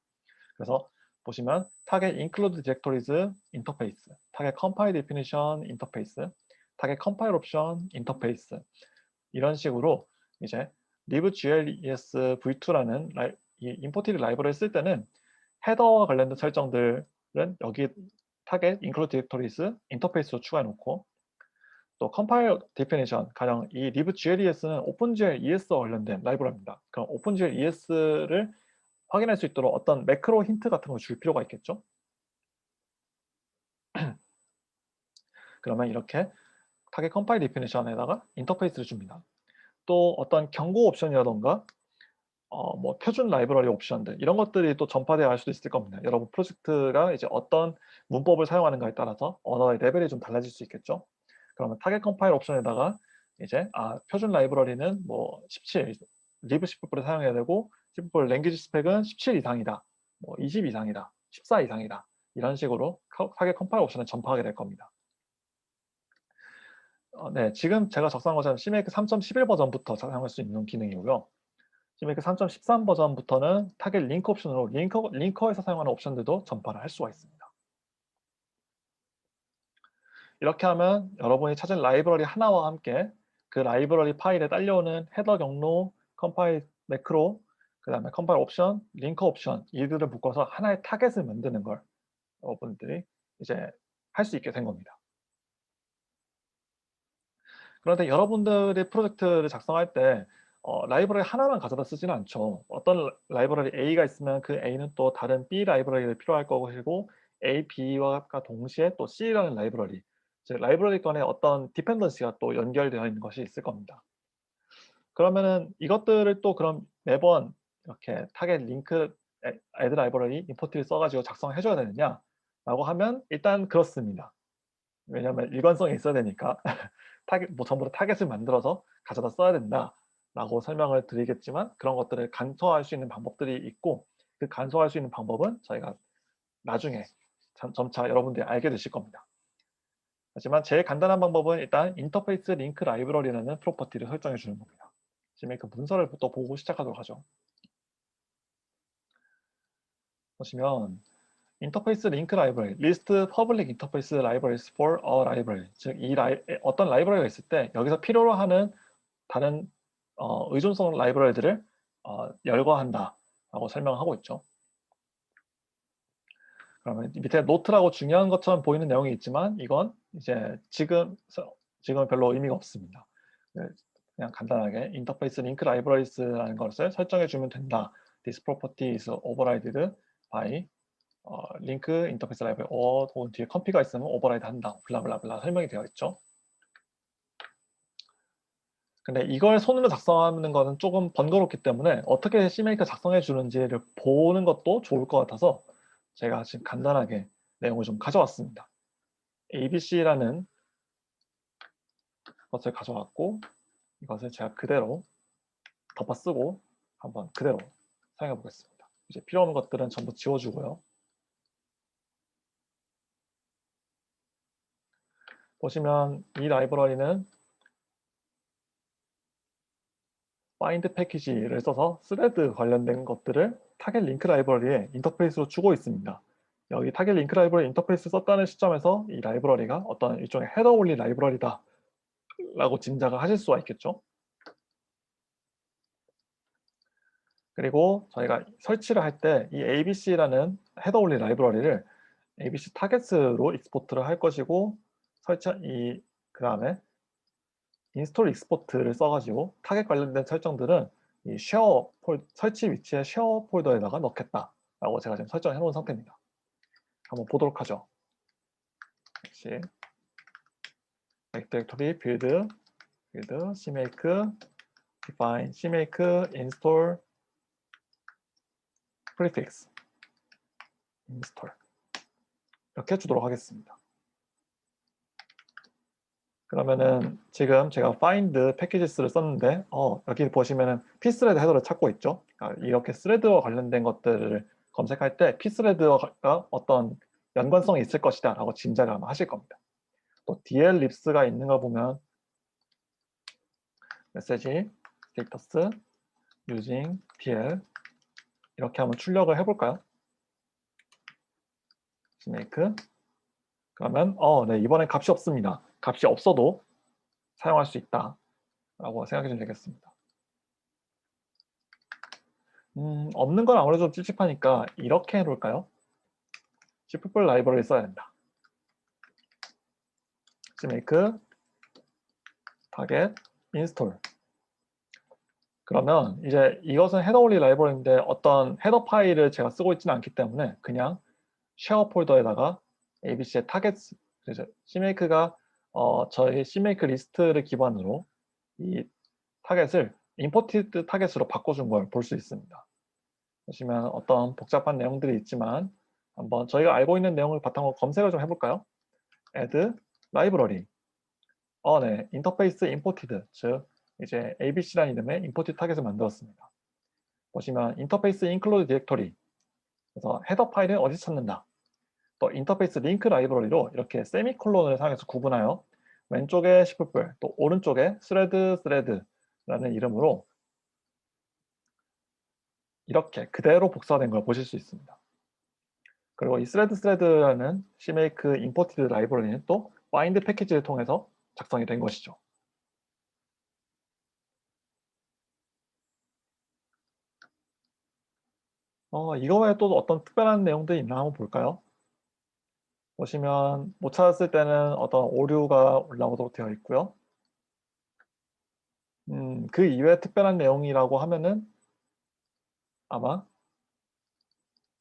그래서 보시면 타겟 include directories 인터페이스, 타겟 compile definition 인터페이스, 타겟 compile option 인터페이스 이런 식으로 이제 libgles v2라는 이 imported 라이브러리를 쓸 때는 헤더와 관련된 설정들은 여기 타겟 include directories 인터페이스로 추가해 놓고 또 compile definition 가령 이 libgles는 OpenGL-ES와 관련된 라이브러리입니다. 그럼 OpenGL-ES를 확인할 수 있도록 어떤 매크로 힌트 같은 걸 줄 필요가 있겠죠. 그러면 이렇게 타겟 compile definition에다가 인터페이스를 줍니다. 또 어떤 경고 옵션이라던가 뭐 표준 라이브러리 옵션들 이런 것들이 또 전파되어 갈 수도 있을 겁니다. 여러분 프로젝트가 이제 어떤 문법을 사용하는가에 따라서 언어의 레벨이 좀 달라질 수 있겠죠. 그러면 타겟 컴파일 옵션에다가 이제 표준 라이브러리는 뭐 17 리브 10%를 사용해야 되고 10% 랭귀지 스펙은 17 이상이다. 뭐 20 이상이다. 14 이상이다. 이런 식으로 타겟 컴파일 옵션을 전파하게 될 겁니다. 네, 지금 제가 작성한 것처럼 CMake 3.11 버전부터 사용할 수 있는 기능이고요. CMake 3.13 버전부터는 타겟 링크 옵션으로 링커에서 사용하는 옵션들도 전파를 할 수가 있습니다. 이렇게 하면 여러분이 찾은 라이브러리 하나와 함께 그 라이브러리 파일에 딸려오는 헤더 경로, 컴파일 매크로, 그 다음에 컴파일 옵션, 링커 옵션 이들을 묶어서 하나의 타겟을 만드는 걸 여러분들이 이제 할 수 있게 된 겁니다. 그런데 여러분들이 프로젝트를 작성할 때 라이브러리 하나만 가져다 쓰지는 않죠. 어떤 라이브러리 A가 있으면 그 A는 또 다른 B 라이브러리를 필요할 것이고 A, B와 동시에 또 C라는 라이브러리, 즉 라이브러리 간에 어떤 디펜던시가 또 연결되어 있는 것이 있을 겁니다. 그러면은 이것들을 또 그럼 매번 이렇게 타겟 링크 애드 라이브러리 임포트를 써가지고 작성해 줘야 되느냐라고 하면 일단 그렇습니다. 왜냐하면 일관성이 있어야 되니까 타겟 뭐 전부 다 타겟을 만들어서 가져다 써야 된다라고 설명을 드리겠지만 그런 것들을 간소화할 수 있는 방법들이 있고 그 간소화할 수 있는 방법은 저희가 나중에 점차 여러분들이 알게 되실 겁니다. 하지만 제일 간단한 방법은 일단 인터페이스 링크 라이브러리라는 프로퍼티를 설정해 주는 겁니다. 지금 그 문서를 또 보고 시작하도록 하죠. 보시면 인터페이스 링크 라이브러리, 리스트 퍼블릭 인터페이스 라이브러리스 for a library, 즉 어떤 라이브러리가 있을 때 여기서 필요로 하는 다른 의존성 라이브러리들을 열거한다 라고 설명하고 있죠. 그러면 밑에 노트라고 중요한 것처럼 보이는 내용이 있지만 이건 이제 지금은 별로 의미가 없습니다. 그냥 간단하게 인터페이스 링크 라이브러리스라는 것을 설정해 주면 된다. This property is overridden by 링크 인터페이스 라이브러리 혹은 뒤에 컴피가 있으면 오버라이드 한다. 블라블라블라 설명이 되어 있죠. 근데 이걸 손으로 작성하는 거는 조금 번거롭기 때문에 어떻게 CMake 작성해 주는지를 보는 것도 좋을 것 같아서 제가 지금 간단하게 내용을 좀 가져왔습니다. ABC라는 것을 가져왔고 이것을 제가 그대로 덮어쓰고 한번 그대로 사용해 보겠습니다. 이제 필요 없는 것들은 전부 지워주고요. 보시면 이 라이브러리는 find 패키지를 써서 스레드 관련된 것들을 타겟 링크 라이브러리에 인터페이스로 주고 있습니다. 여기 타겟 링크 라이브러리 인터페이스 썼다는 시점에서 이 라이브러리가 어떤 일종의 헤더 올린 라이브러리다 라고 짐작을 하실 수가 있겠죠. 그리고 저희가 설치를 할 때 이 ABC라는 헤더 올린 라이브러리를 ABC 타겟으로 익스포트를 할 것이고 그 다음에 인스톨 익스포트를 써가지고 타겟 관련된 설정들은 이 설치 위치의 쉐어 폴더에다가 넣겠다라고 제가 지금 설정해 놓은 상태입니다. 한번 보도록 하죠. 역시 디렉토리 빌드 cmake define cmake install prefix install 이렇게 주도록 하겠습니다. 그러면은 지금 제가 find packages를 썼는데 여기 보시면은 pthread 헤더를 찾고 있죠. 이렇게 스레드와 관련된 것들을 검색할 때 pthread가 어떤 연관성이 있을 것이다 라고 짐작을 아마 하실 겁니다. 또 dllibs가 있는 거 보면 메시지 status using dl 이렇게 한번 출력을 해볼까요? make 그러면 네, 이번엔 값이 없습니다. 값이 없어도 사용할 수 있다 라고 생각해 주면 되겠습니다. 없는 건 아무래도 좀 찝찝하니까 이렇게 해볼까요? C++ 라이브러리 써야 된다. make target install 그러면 이제 이것은 헤더 올리 라이브러리인데 어떤 헤더 파일을 제가 쓰고 있지는 않기 때문에 그냥 쉐어 폴더에다가 ABC의 타겟 그래서 CMake가 저희 CMake 리스트를 기반으로 이 타겟을 imported 타겟으로 바꿔준 걸 볼 수 있습니다. 보시면 어떤 복잡한 내용들이 있지만 한번 저희가 알고 있는 내용을 바탕으로 검색을 좀 해볼까요? add library 네, 인터페이스 imported 즉 이제 ABC라는 이름의 imported 타겟을 만들었습니다. 보시면 인터페이스 include 디렉토리 그래서 헤더 파일은 어디 찾는다. 또 인터페이스 링크 라이브러리로 이렇게 세미콜론을 사용해서 구분하여 왼쪽에 C++, 또 오른쪽에 스레드라는 이름으로 이렇게 그대로 복사된 걸 보실 수 있습니다. 그리고 이 스레드라는 CMake imported 라이브러리는 또 find 패키지를 통해서 작성이 된 것이죠. 이거 외에 또 어떤 특별한 내용들이 있나 한번 볼까요? 보시면 못 찾았을 때는 어떤 오류가 올라오도록 되어 있고요. 그 이외에 특별한 내용이라고 하면은 아마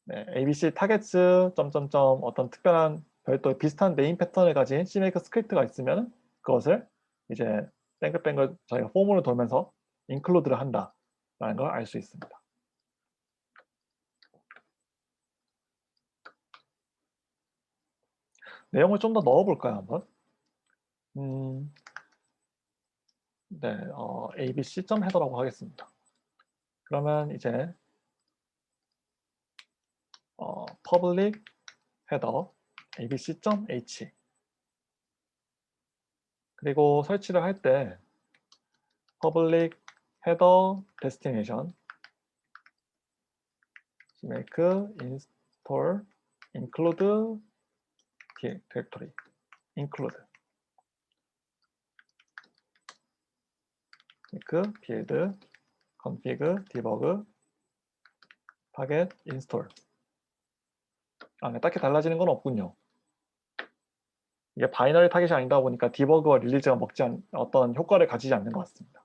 네, ABC 타겟스 점점점 어떤 특별한 별도의 비슷한 네임 패턴을 가진 CMake 스크립트가 있으면 그것을 이제 뱅글뱅글 저희가 폼으로 돌면서 인클루드를 한다라는 걸 알 수 있습니다. 내용을 좀 더 넣어볼까요, 한번? 네, abc.header라고 하겠습니다. 그러면 이제 public header abc.h 그리고 설치를 할 때 public header destination make install include directory include make build config debug target install 네, 딱히 달라지는 건 없군요. 이게 바이너리 타겟이 아니다 보니까 디버그와 릴리즈가 어떤 효과를 가지지 않는 것 같습니다.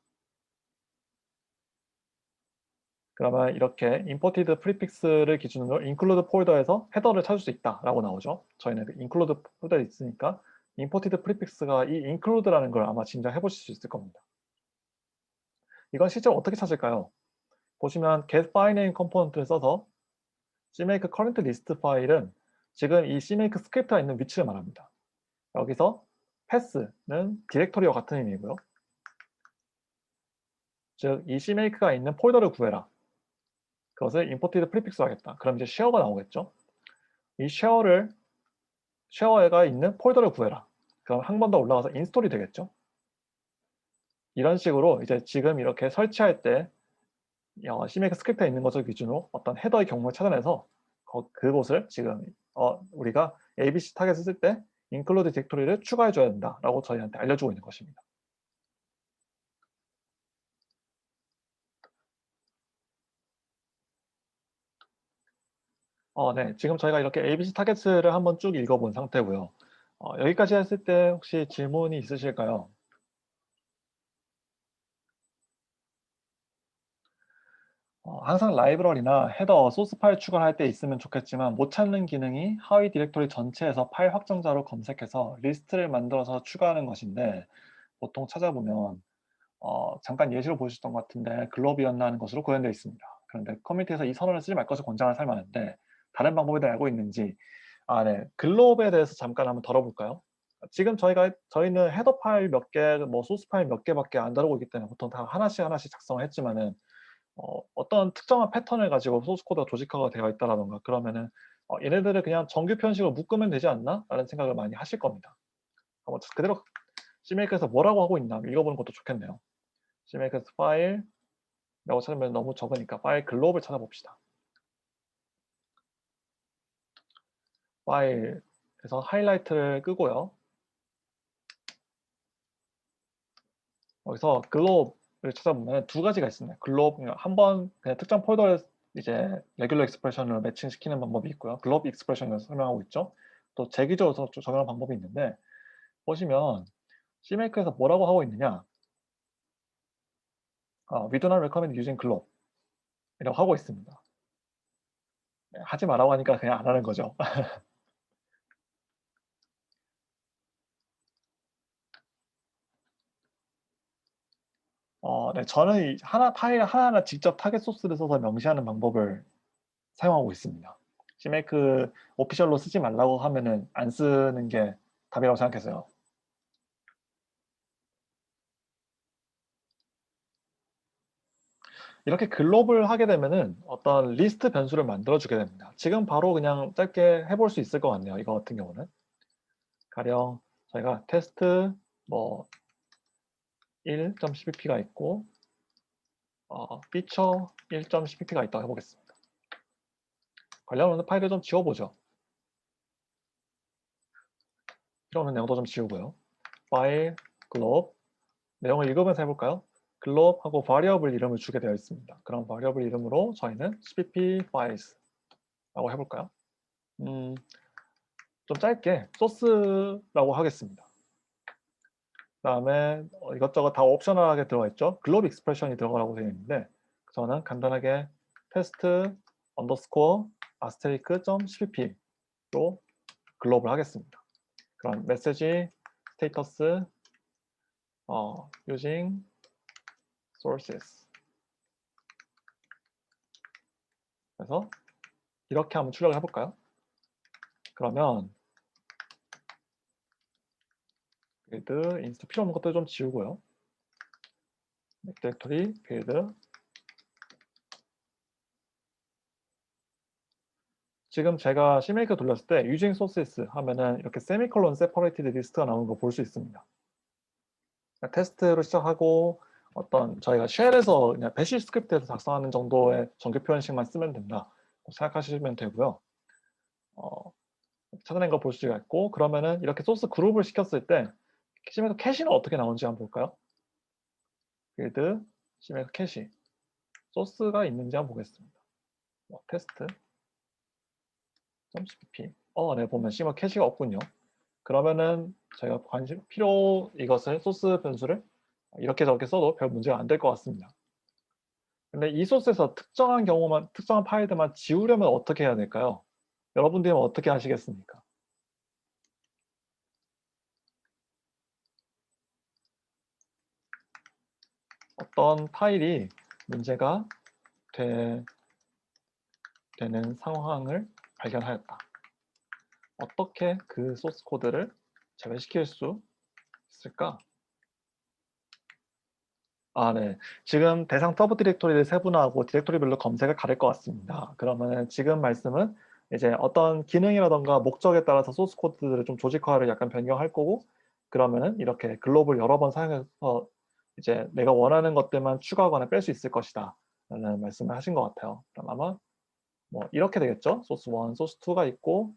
그러면 이렇게 imported prefix를 기준으로 include 폴더에서 헤더를 찾을 수 있다라고 나오죠. 저희는 그 include 폴더에 있으니까 imported prefix가 이 include라는 걸 아마 짐작해 보실 수 있을 겁니다. 이건 실제로 어떻게 찾을까요? 보시면 get file name 컴포넌트를 써서 CMake current list 파일은 지금 이 CMake 스크립트가 있는 위치를 말합니다. 여기서 pass는 디렉토리와 같은 의미고요. 즉, 이 CMake가 있는 폴더를 구해라. 그것을 imported prefix로 하겠다. 그럼 이제 share가 나오겠죠. 이 share가 있는 폴더를 구해라. 그럼 한 번 더 올라가서 인스톨이 되겠죠. 이런 식으로 이제 지금 이렇게 설치할 때 CMake 스크립트에 있는 것을 기준으로 어떤 헤더의 경로를 찾아내서 그곳을 지금 우리가 ABC 타겟을 쓸 때 include 디렉토리를 추가해 줘야 된다라고 저희한테 알려주고 있는 것입니다. 네. 지금 저희가 이렇게 ABC 타겟을 한번 쭉 읽어본 상태고요. 여기까지 했을 때 혹시 질문이 있으실까요? 항상 라이브러리나 헤더, 소스 파일 추가할 때 있으면 좋겠지만 못 찾는 기능이 하위 디렉토리 전체에서 파일 확정자로 검색해서 리스트를 만들어서 추가하는 것인데 보통 찾아보면 잠깐 예시로 보셨던 것 같은데 글로비였나 하는 것으로 구현되어 있습니다. 그런데 커뮤니티에서 이 선언을 쓰지 말 것을 권장을 사용하는데 다른 방법에 대해 알고 있는지 네. 글로브에 대해서 잠깐 한번 다뤄볼까요? 지금 저희는 헤더 파일 몇 개, 뭐 소스 파일 몇 개밖에 안 다루고 있기 때문에 보통 다 하나씩 작성을 했지만은 어떤 특정한 패턴을 가지고 소스 코드가 조직화가 되어 있다라던가 그러면은 얘네들을 그냥 정규 편식으로 묶으면 되지 않나? 라는 생각을 많이 하실 겁니다. 한번 그대로 CMake에서 뭐라고 하고 있나 읽어보는 것도 좋겠네요. CMake에서 파일이라고 찾으면 너무 적으니까 파일 글로브를 찾아봅시다. 파일에서 하이라이트를 끄고요. 여기서 글로브를 찾아보면 두 가지가 있습니다. 글로브 한번 그냥 특정 폴더를 이제 레귤러 익스프레션으로 매칭시키는 방법이 있고요. 글로브 익스프레션을 설명하고 있죠. 또 재기적으로 적용하는 방법이 있는데 보시면 CMake에서 뭐라고 하고 있느냐? We do not recommend using globe 이라고 하고 있습니다. 네, 하지 말라고 하니까 그냥 안 하는 거죠. 네, 저는 파일 하나하나 직접 타겟 소스를 써서 명시하는 방법을 사용하고 있습니다. CMake 오피셜로 쓰지 말라고 하면은 안 쓰는 게 답이라고 생각해서요. 이렇게 글로벌 하게 되면은 어떤 리스트 변수를 만들어 주게 됩니다. 지금 바로 그냥 짧게 해볼 수 있을 것 같네요. 이거 같은 경우는. 가령 저희가 테스트 뭐 1.cpp가 있고 피처 1.cpp가 있다고 해보겠습니다. 관련 없는 파일을 좀 지워보죠. 필요 없는 내용도 좀 지우고요. 파일, 글롭, 내용을 읽으면서 해볼까요? 글롭하고 variable 이름을 주게 되어 있습니다. 그럼 variable 이름으로 저희는 cpp files라고 해볼까요? 좀 짧게 소스라고 하겠습니다. 그다음에 이것저것 다 옵셔널하게 들어가 있죠. 글로브 익스프레션이 들어가라고 되어 있는데 저는 간단하게 테스트 언더스코어 아스테리크 .cpp로 글로브를 하겠습니다. 그럼 메시지 스테이터스 using sources 그래서 이렇게 한번 출력을 해볼까요? 그러면 빌드 인스트 필요 없는 것들 좀 지우고요. 디렉토리 빌드 지금 제가 CMake 돌렸을 때 using sources 하면은 이렇게 세미콜론 separated list가 나오는 거 볼 수 있습니다. 테스트로 시작하고 어떤 저희가 쉘에서 그냥 배시 스크립트에서 작성하는 정도의 정규 표현식만 쓰면 된다 생각하시면 되고요. 찾아낸 거 볼 수가 있고 그러면은 이렇게 소스 그룹을 시켰을 때 CMake 캐시는 어떻게 나오는지 한번 볼까요? 빌드 CMake 캐시 소스가 있는지 한번 보겠습니다. 테스트 .cpp 네, 보면 CMake 캐시가 없군요. 그러면은 저희가 이것을 소스 변수를 이렇게 저렇게 써도 별 문제가 안 될 것 같습니다. 근데 이 소스에서 특정한 파일들만 지우려면 어떻게 해야 될까요? 여러분들은 어떻게 하시겠습니까? 어떤 파일이 문제가 되는 상황을 발견하였다. 어떻게 그 소스 코드를 제외시킬 수 있을까? 네. 지금 대상 서브 디렉토리를 세분화하고 디렉토리별로 검색을 가릴 것 같습니다. 그러면은 지금 말씀은 이제 어떤 기능이라든가 목적에 따라서 소스 코드들을 좀 조직화를 약간 변경할 거고, 그러면은 이렇게 글로벌 여러 번 사용해서 이제 내가 원하는 것들만 추가하거나 뺄 수 있을 것이다 라는 말씀을 하신 것 같아요. 그럼 아마 뭐 이렇게 되겠죠. 소스 1, 소스 2가 있고,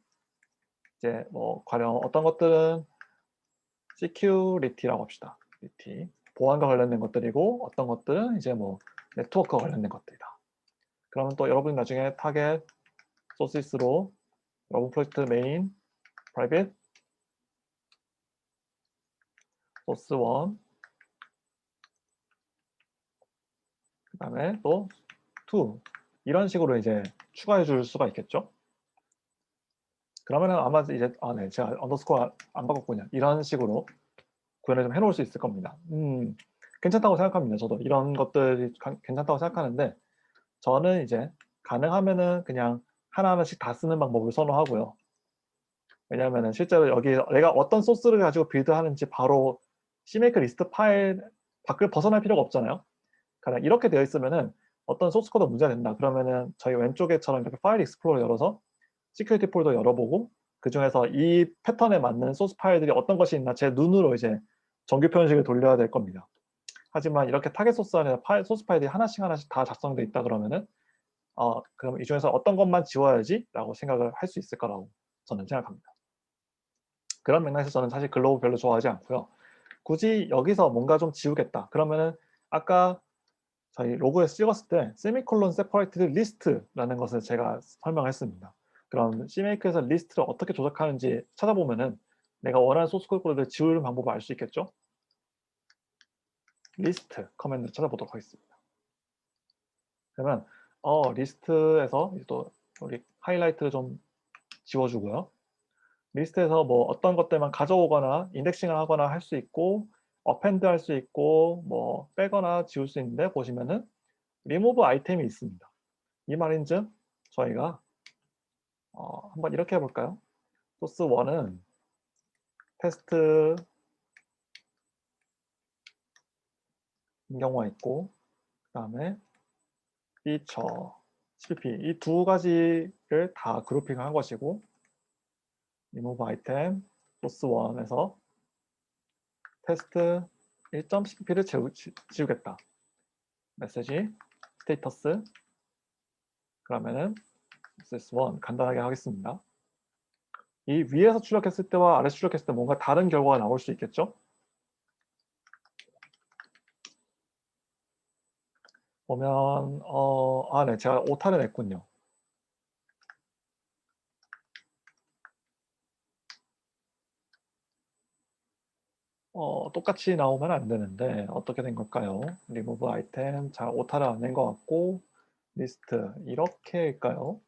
이제 뭐 가령 어떤 것들은 security라고 합시다. 보안과 관련된 것들이고, 어떤 것들은 이제 뭐 네트워크와 관련된 것들이다. 그러면 또 여러분이 나중에 타겟 소시스로 여러분 프로젝트 메인 프라이빗 소스 1, 그 다음에 또 2, 이런 식으로 이제 추가해 줄 수가 있겠죠. 그러면은 아마 이제 네, 제가 언더스코어 안 바꿨군요. 이런 식으로 구현을 좀 해놓을 수 있을 겁니다. 괜찮다고 생각합니다. 저도 이런 것들이 괜찮다고 생각하는데, 저는 이제 가능하면은 그냥 하나하나씩 다 쓰는 방법을 선호하고요. 왜냐하면은 실제로 여기 내가 어떤 소스를 가지고 빌드하는지 바로 CMake 리스트 파일 밖을 벗어날 필요가 없잖아요. 그냥 이렇게 되어 있으면은 어떤 소스 코드 문제가 된다. 그러면은 저희 왼쪽에처럼 이렇게 파일 익스플로러 열어서 시큐리티 폴더 열어보고, 그 중에서 이 패턴에 맞는 소스 파일들이 어떤 것이 있나 제 눈으로 이제 정규 표현식을 돌려야 될 겁니다. 하지만 이렇게 타겟 소스 안에 소스 파일들이 하나씩 다 작성돼 있다 그러면은 그럼 이 중에서 어떤 것만 지워야지 라고 생각을 할 수 있을 거라고 저는 생각합니다. 그런 맥락에서 저는 사실 글로브 별로 좋아하지 않고요. 굳이 여기서 뭔가 좀 지우겠다 그러면은 아까 저희 로그에서 찍었을 때 세미콜론 세퍼레이티드 리스트라는 것을 제가 설명했습니다. 그럼 CMake에서 리스트를 어떻게 조작하는지 찾아보면은 내가 원하는 소스 코드를 지우는 방법을 알 수 있겠죠. 리스트 커맨드를 찾아보도록 하겠습니다. 그러면 리스트에서 또 우리 하이라이트를 좀 지워주고요. 리스트에서 뭐 어떤 것들만 가져오거나 인덱싱을 하거나 할 수 있고, 어펜드 할 수 있고, 뭐 빼거나 지울 수 있는데, 보시면은 리무브 아이템이 있습니다. 이 말인즉 저희가 한번 이렇게 해볼까요? 소스 1은 테스트 경우가 있고, 그 다음에 피처, CPP 이 두 가지를 다 그룹핑한 것이고, 리무브 아이템 소스 1에서 테스트 1.cpp를 지우겠다. 메시지 스테이터스 그러면은 SS1 간단하게 하겠습니다. 이 위에서 출력했을 때와 아래서 출력했을 때 뭔가 다른 결과가 나올 수 있겠죠? 보면 네, 제가 오타를 냈군요. 똑같이 나오면 안 되는데 어떻게 된 걸까요? 리무브 아이템, 자 오타를 안 낸 것 같고 리스트 이렇게일까요?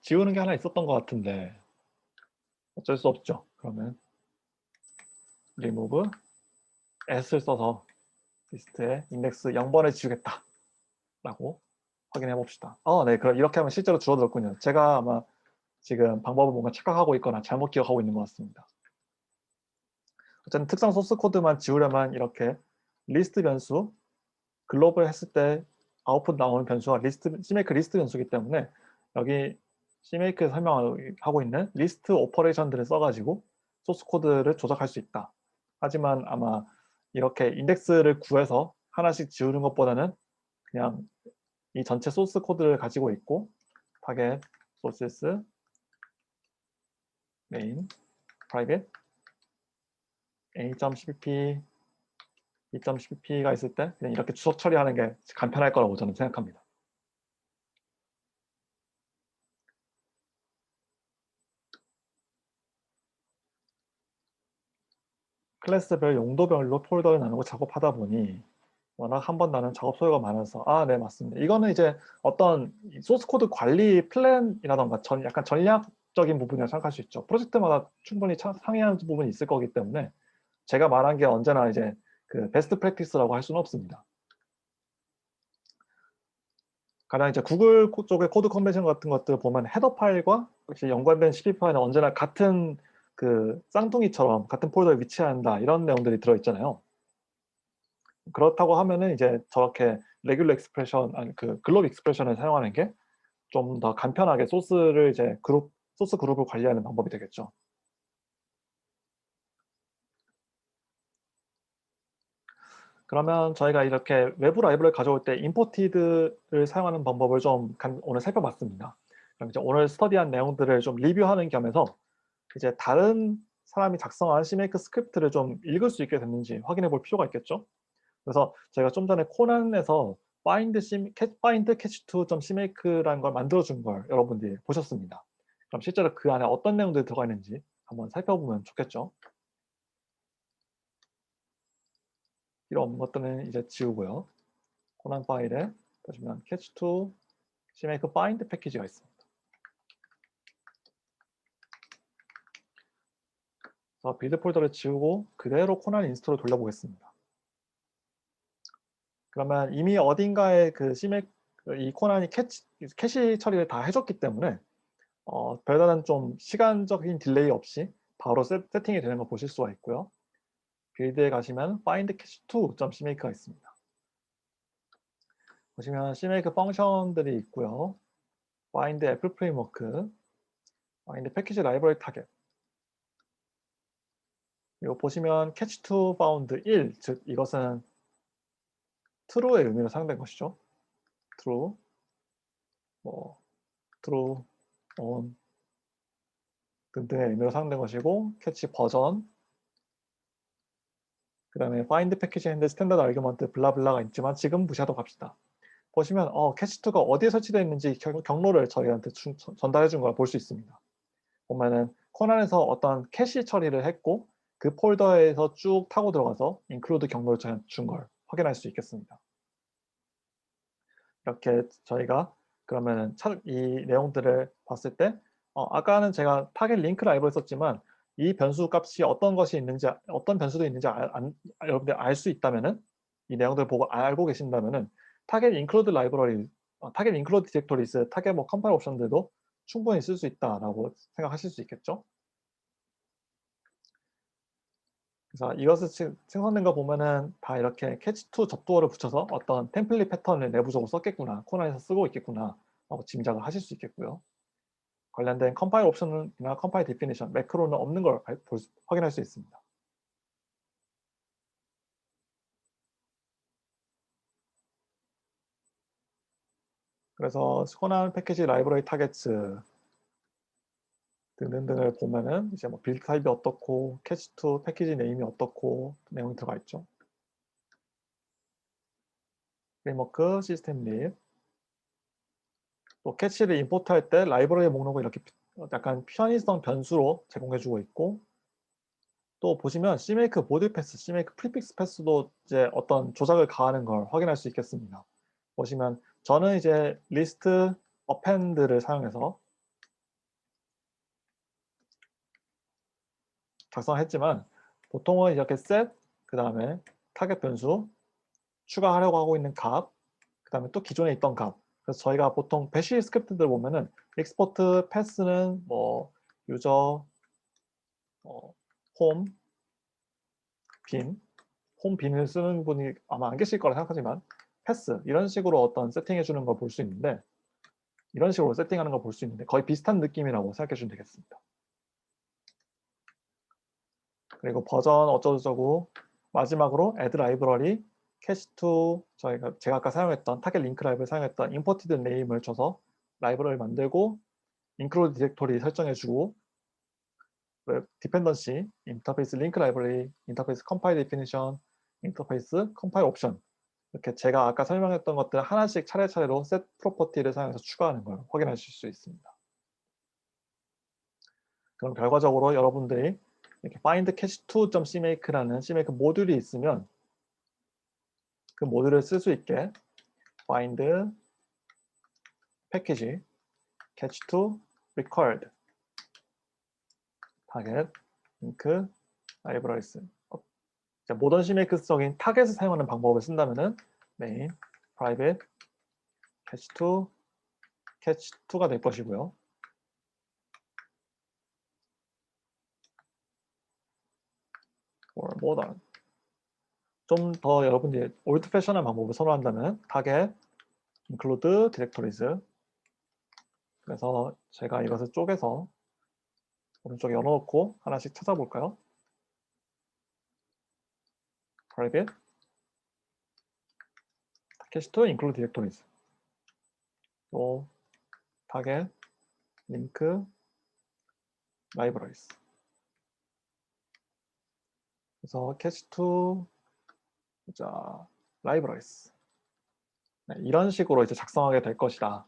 지우는 게 하나 있었던 것 같은데 어쩔 수 없죠. 그러면 remove s를 써서 리스트에 인덱스 0번을 지우겠다 라고 확인해 봅시다. 네, 그럼 이렇게 하면 실제로 줄어들었군요. 제가 아마 지금 방법을 뭔가 착각하고 있거나 잘못 기억하고 있는 것 같습니다. 어쨌든 특정 소스 코드만 지우려면 이렇게 리스트 변수, 글로벌 했을 때 아웃풋 나오는 변수가 CMake 리스트 변수이기 때문에 여기 CMake에서 설명하고 있는 리스트 오퍼레이션들을 써가지고 소스 코드를 조작할 수 있다. 하지만 아마 이렇게 인덱스를 구해서 하나씩 지우는 것보다는 그냥 이 전체 소스 코드를 가지고 있고 타겟 소스 메인 프라이빗 a.cpp 2.cpp가 있을 때 그냥 이렇게 추적 처리하는 게 간편할 거라고 저는 생각합니다. 클래스별 용도별로 폴더를 나누고 작업하다 보니 워낙 한번 나는 작업 소요가 많아서 네, 맞습니다. 이거는 이제 어떤 소스 코드 관리 플랜이라던가 약간 전략적인 부분이라고 생각할 수 있죠. 프로젝트마다 충분히 상이하는 부분이 있을 거기 때문에 제가 말한 게 언제나 이제 그 베스트 프랙티스라고 할 수는 없습니다. 가령 이제 구글 쪽의 코드 컨벤션 같은 것들 보면 헤더 파일과 역시 연관된 CP 파일은 언제나 같은 그 쌍둥이처럼 같은 폴더에 위치한다 이런 내용들이 들어있잖아요. 그렇다고 하면은 이제 저렇게 레귤러 익스프레션 아니 그 글로브 익스프레션을 사용하는 게 좀 더 간편하게 소스를 이제 소스 그룹을 관리하는 방법이 되겠죠. 그러면 저희가 이렇게 외부 라이브러리를 가져올 때 imported를 사용하는 방법을 좀 오늘 살펴봤습니다. 그럼 이제 오늘 스터디한 내용들을 좀 리뷰하는 겸해서 이제 다른 사람이 작성한 CMake 스크립트를 좀 읽을 수 있게 됐는지 확인해 볼 필요가 있겠죠. 그래서 제가 좀 전에 코난에서 find catch2.cmake라는 걸 만들어 준 걸 여러분들이 보셨습니다. 그럼 실제로 그 안에 어떤 내용들이 들어가 있는지 한번 살펴보면 좋겠죠. 필요 없는 것들은 이제 지우고요. 코난 파일에 보시면 catch2 CMake find 패키지가 있습니다. 그래서 빌드 폴더를 지우고 그대로 코난 인스톨을 돌려보겠습니다. 그러면 이미 어딘가에 그 CMake 이 코난이 캐시 처리를 다 해줬기 때문에 별다른 좀 시간적인 딜레이 없이 바로 세팅이 되는 거 보실 수가 있고요. 빌드에 가시면 find catch2.cmake가 있습니다. 보시면 CMake 펑션들이 있고요. find 애플 프레임워크, find 패키지 라이브러리 타겟. 그리고 보시면 catch2 found 1, 즉 이것은 true의 의미로 사용된 것이죠. true, 뭐 true, on 등등의 의미로 사용된 것이고 catch 버전, 그 다음에 find 패키지 핸드 스탠다드 아르규먼트 블라블라가 있지만 지금 무시하도록 합시다. 보시면 캐치2가 어디에 설치되어 있는지 경로를 저희한테 전달해 준 걸 볼 수 있습니다. 보면은 코난에서 어떤 캐시 처리를 했고 그 폴더에서 쭉 타고 들어가서 include 경로를 저희한테 준 걸 확인할 수 있겠습니다. 이렇게 저희가 그러면은 이 내용들을 봤을 때 아까는 제가 타겟 링크 라이브를 썼지만 이 변수 값이 어떤 것이 있는지 어떤 변수도 있는지 여러분들 알 수 있다면은 이 내용들을 보고 알고 계신다면은 타겟 인클루드 라이브러리, 타겟 인클루드 디렉토리스, 타겟 뭐 컴파일 옵션들도 충분히 쓸 수 있다라고 생각하실 수 있겠죠. 그래서 이것을 생성된 거 보면은 다 이렇게 catch2 접두어를 붙여서 어떤 템플릿 패턴을 내부적으로 썼겠구나, 코난에서 쓰고 있겠구나 라고 짐작을 하실 수 있겠고요. 관련된 컴파일 옵션이나 컴파일 디피니션, 매크로는 없는 걸 확인할 수 있습니다. 그래서 코난 패키지 라이브러리 타겟츠 등등등을 보면은 이제 뭐 빌드 타입이 어떻고 catch2 패키지 네임이 어떻고 내용이 들어가 있죠. 프레임워크, 시스템 립, 또 캐치를 임포트할 때 라이브러리 목록을 이렇게 약간 편의성 변수로 제공해주고 있고, 또 보시면 CMake 모듈 패스, CMake 프리픽스 패스도 이제 어떤 조작을 가하는 걸 확인할 수 있겠습니다. 보시면 저는 이제 리스트 append를 사용해서 작성했지만 보통은 이렇게 set, 그 다음에 타겟 변수, 추가하려고 하고 있는 값, 그 다음에 또 기존에 있던 값. 그래서 저희가 보통 배시 스크립트들 보면은 export pass는 뭐 유저 홈 빈, 홈 빈을 쓰는 분이 아마 안 계실 거라 생각하지만 패스 이런 식으로 어떤 세팅해 주는 걸 볼 수 있는데, 이런 식으로 세팅하는 걸 볼 수 있는데 거의 비슷한 느낌이라고 생각해 주면 되겠습니다. 그리고 버전 어쩌고저쩌고, 마지막으로 add library catch2, 제가 아까 사용했던 타겟 링크 라이브를 사용했던 imported name을 줘서 라이브러리를 만들고 include 디렉토리 설정해 주고, 디펜던시, 인터페이스 링크 라이브러리, 인터페이스 컴파일 데피니션, 인터페이스 컴파일 옵션, 이렇게 제가 아까 설명했던 것들 하나씩 차례차례로 set 프로퍼티를 사용해서 추가하는 걸 확인하실 수 있습니다. 그럼 결과적으로 여러분들이 이렇게 find catch2.cmake라는 cmake 모듈이 있으면 그 모듈을 쓸 수 있게 find 패키지 catch2 required target link libraries 모던 CMake적인 타겟을 사용하는 방법을 쓴다면은 main private catch2 catch2가 될 것이고요. or modern. 좀 더 여러분들이 올드 패션한 방법을 선호한다면 target include directories. 그래서 제가 이것을 쪼개서 오른쪽에 열어놓고 하나씩 찾아볼까요? private catch2 include directories. 또 target link libraries. 그래서 catch2 자 libraries. 네, 이런 식으로 이제 작성하게 될 것이다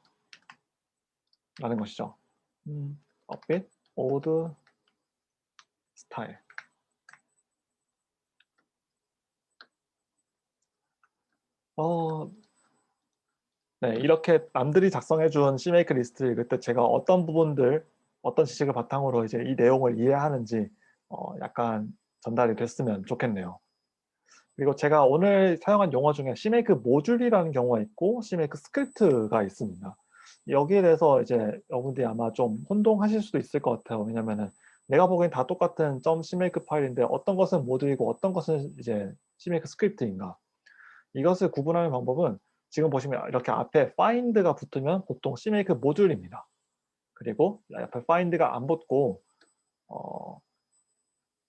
라는 것이죠. a bit old style. 네, 이렇게 남들이 작성해준 CMake 리스트를 읽을 때 제가 어떤 부분들, 어떤 지식을 바탕으로 이제 이 내용을 이해하는지 약간 전달이 됐으면 좋겠네요. 그리고 제가 오늘 사용한 용어 중에 CMake 모듈이라는 경우가 있고 CMake 스크립트가 있습니다. 여기에 대해서 이제 여러분들이 아마 좀 혼동하실 수도 있을 것 같아요. 왜냐면은 내가 보기엔 다 똑같은 .cmake 파일인데 어떤 것은 모듈이고 어떤 것은 이제 CMake 스크립트인가. 이것을 구분하는 방법은 지금 보시면 이렇게 앞에 find가 붙으면 보통 CMake 모듈입니다. 그리고 앞에 find가 안 붙고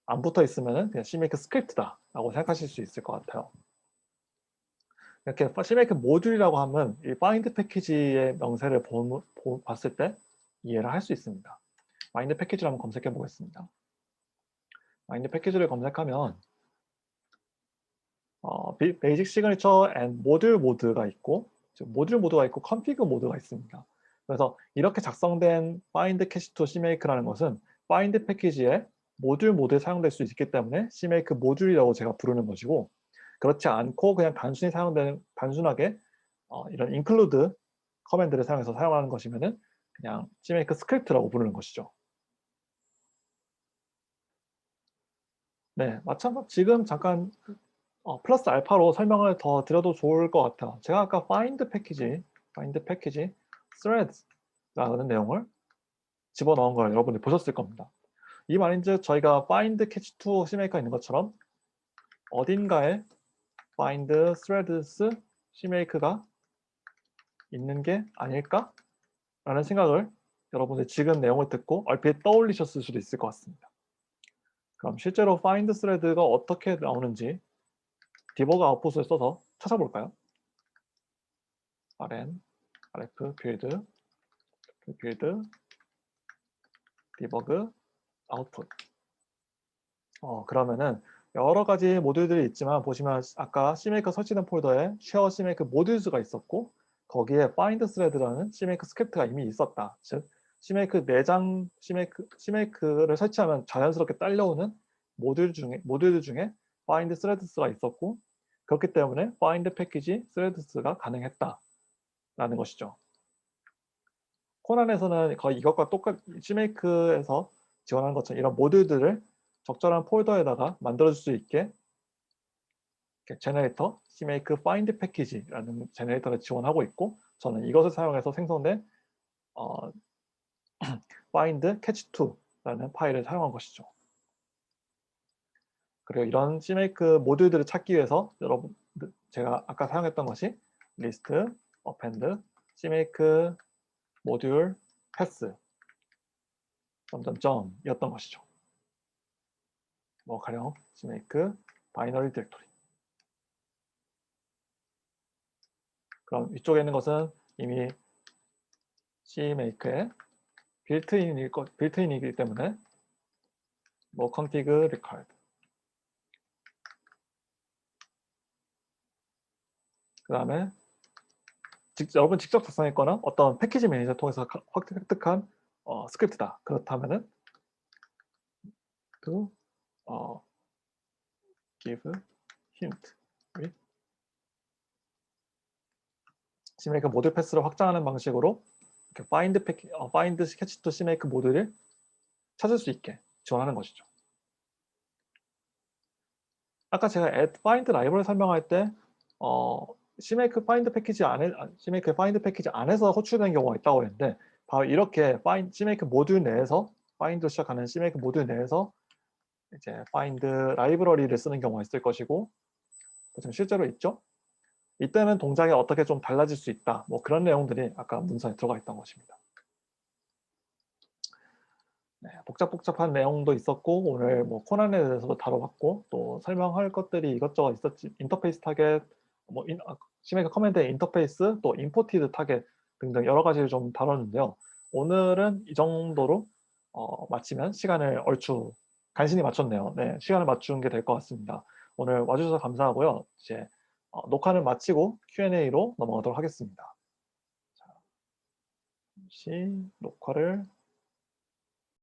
안 붙어 있으면 그냥 CMake 스크립트다라고 생각하실 수 있을 것 같아요. 이렇게 CMake 모듈이라고 하면 이 find 패키지의 명세를 봤을 때 이해를 할 수 있습니다. find 패키지를 한번 검색해 보겠습니다. find 패키지를 검색하면 베이직 시그니처 앤 모듈 모드가 있고 모듈 모드가 있고 컨피그 모드가 있습니다. 그래서 이렇게 작성된 find cache to cmake라는 것은 find 패키지의 모듈 모드에 사용될 수 있기 때문에 cmake 모듈이라고 제가 부르는 것이고 그렇지 않고 그냥 단순하게 이런 include 커맨드를 사용해서 사용하는 것이면은 그냥 cmake 스크립트라고 부르는 것이죠. 네, 마찬가지 지금 잠깐 플러스 알파로 설명을 더 드려도 좋을 것 같아요. 제가 아까 find 패키지 threads라는 내용을 집어넣은 걸 여러분이 보셨을 겁니다. 이 말인즉 저희가 find catch to CMake가 있는 것처럼 어딘가에 find threads CMake가 있는 게 아닐까? 라는 생각을 여러분들 지금 내용을 듣고 얼핏 떠올리셨을 수도 있을 것 같습니다. 그럼 실제로 find thread가 어떻게 나오는지 디버그 아웃풋을 써서 찾아볼까요? rn rf 빌드 디버그 아웃풋. 그러면은 여러 가지 모듈들이 있지만 보시면 아까 CMake 설치된 폴더에 share CMake 모듈즈가 있었고 거기에 find thread라는 CMake 스크립트가 이미 있었다. 즉 CMake 내장 CMake를 설치하면 자연스럽게 딸려오는 모듈들 중에 find threads가 있었고 그렇기 때문에 find 패키지 threads가 가능했다라는 것이죠. 코난에서는 거의 이것과 똑같이 CMake에서 지원하는 것처럼 이런 모듈들을 적절한 폴더에다가 만들어줄 수 있게 제너레이터 CMake find package라는 제너레이터를 지원하고 있고 저는 이것을 사용해서 생성된 find catch2라는 파일을 사용한 것이죠. 그리고 이런 CMake 모듈들을 찾기 위해서 여러분 제가 아까 사용했던 것이 list append CMake 모듈 path 점점점이었던 것이죠. 가령 CMake binary directory. 그럼 위쪽에 있는 것은 이미 CMake의 빌트인이기 때문에 config required. 그 다음에 여러분 직접 작성했거나 어떤 패키지 매니저 통해서 획득한 스크립트다. 그렇다면은 to give hint with CMake 모듈 패스를 확장하는 방식으로 이렇게 find sketch to CMake 모듈을 찾을 수 있게 지원하는 것이죠. 아까 제가 add find 라이브러리 설명할 때 CMake find 패키지 안에 CMake find 패키지 안에서 호출되는 경우가 있다고 했는데 바로 이렇게 find CMake 모듈 내에서 find로 시작하는 CMake 모듈 내에서 이제 find 라이브러리를 쓰는 경우가 있을 것이고 지금 실제로 있죠. 이때는 동작이 어떻게 좀 달라질 수 있다. 뭐 그런 내용들이 아까 문서에 들어가 있던 것입니다. 네, 복잡한 내용도 있었고 오늘 뭐 코난에 대해서도 다뤄봤고 또 설명할 것들이 이것저것 있었지. 인터페이스 타겟, 뭐 CMake 커맨드의 인터페이스, 또 임포티드 타겟 등등 여러 가지를 좀 다뤘는데요. 오늘은 이 정도로 마치면 시간을 얼추 간신히 맞췄네요. 네, 시간을 맞춘 게 될 것 같습니다. 오늘 와주셔서 감사하고요. 이제 녹화는 마치고 Q&A로 넘어가도록 하겠습니다. 자, 잠시 녹화를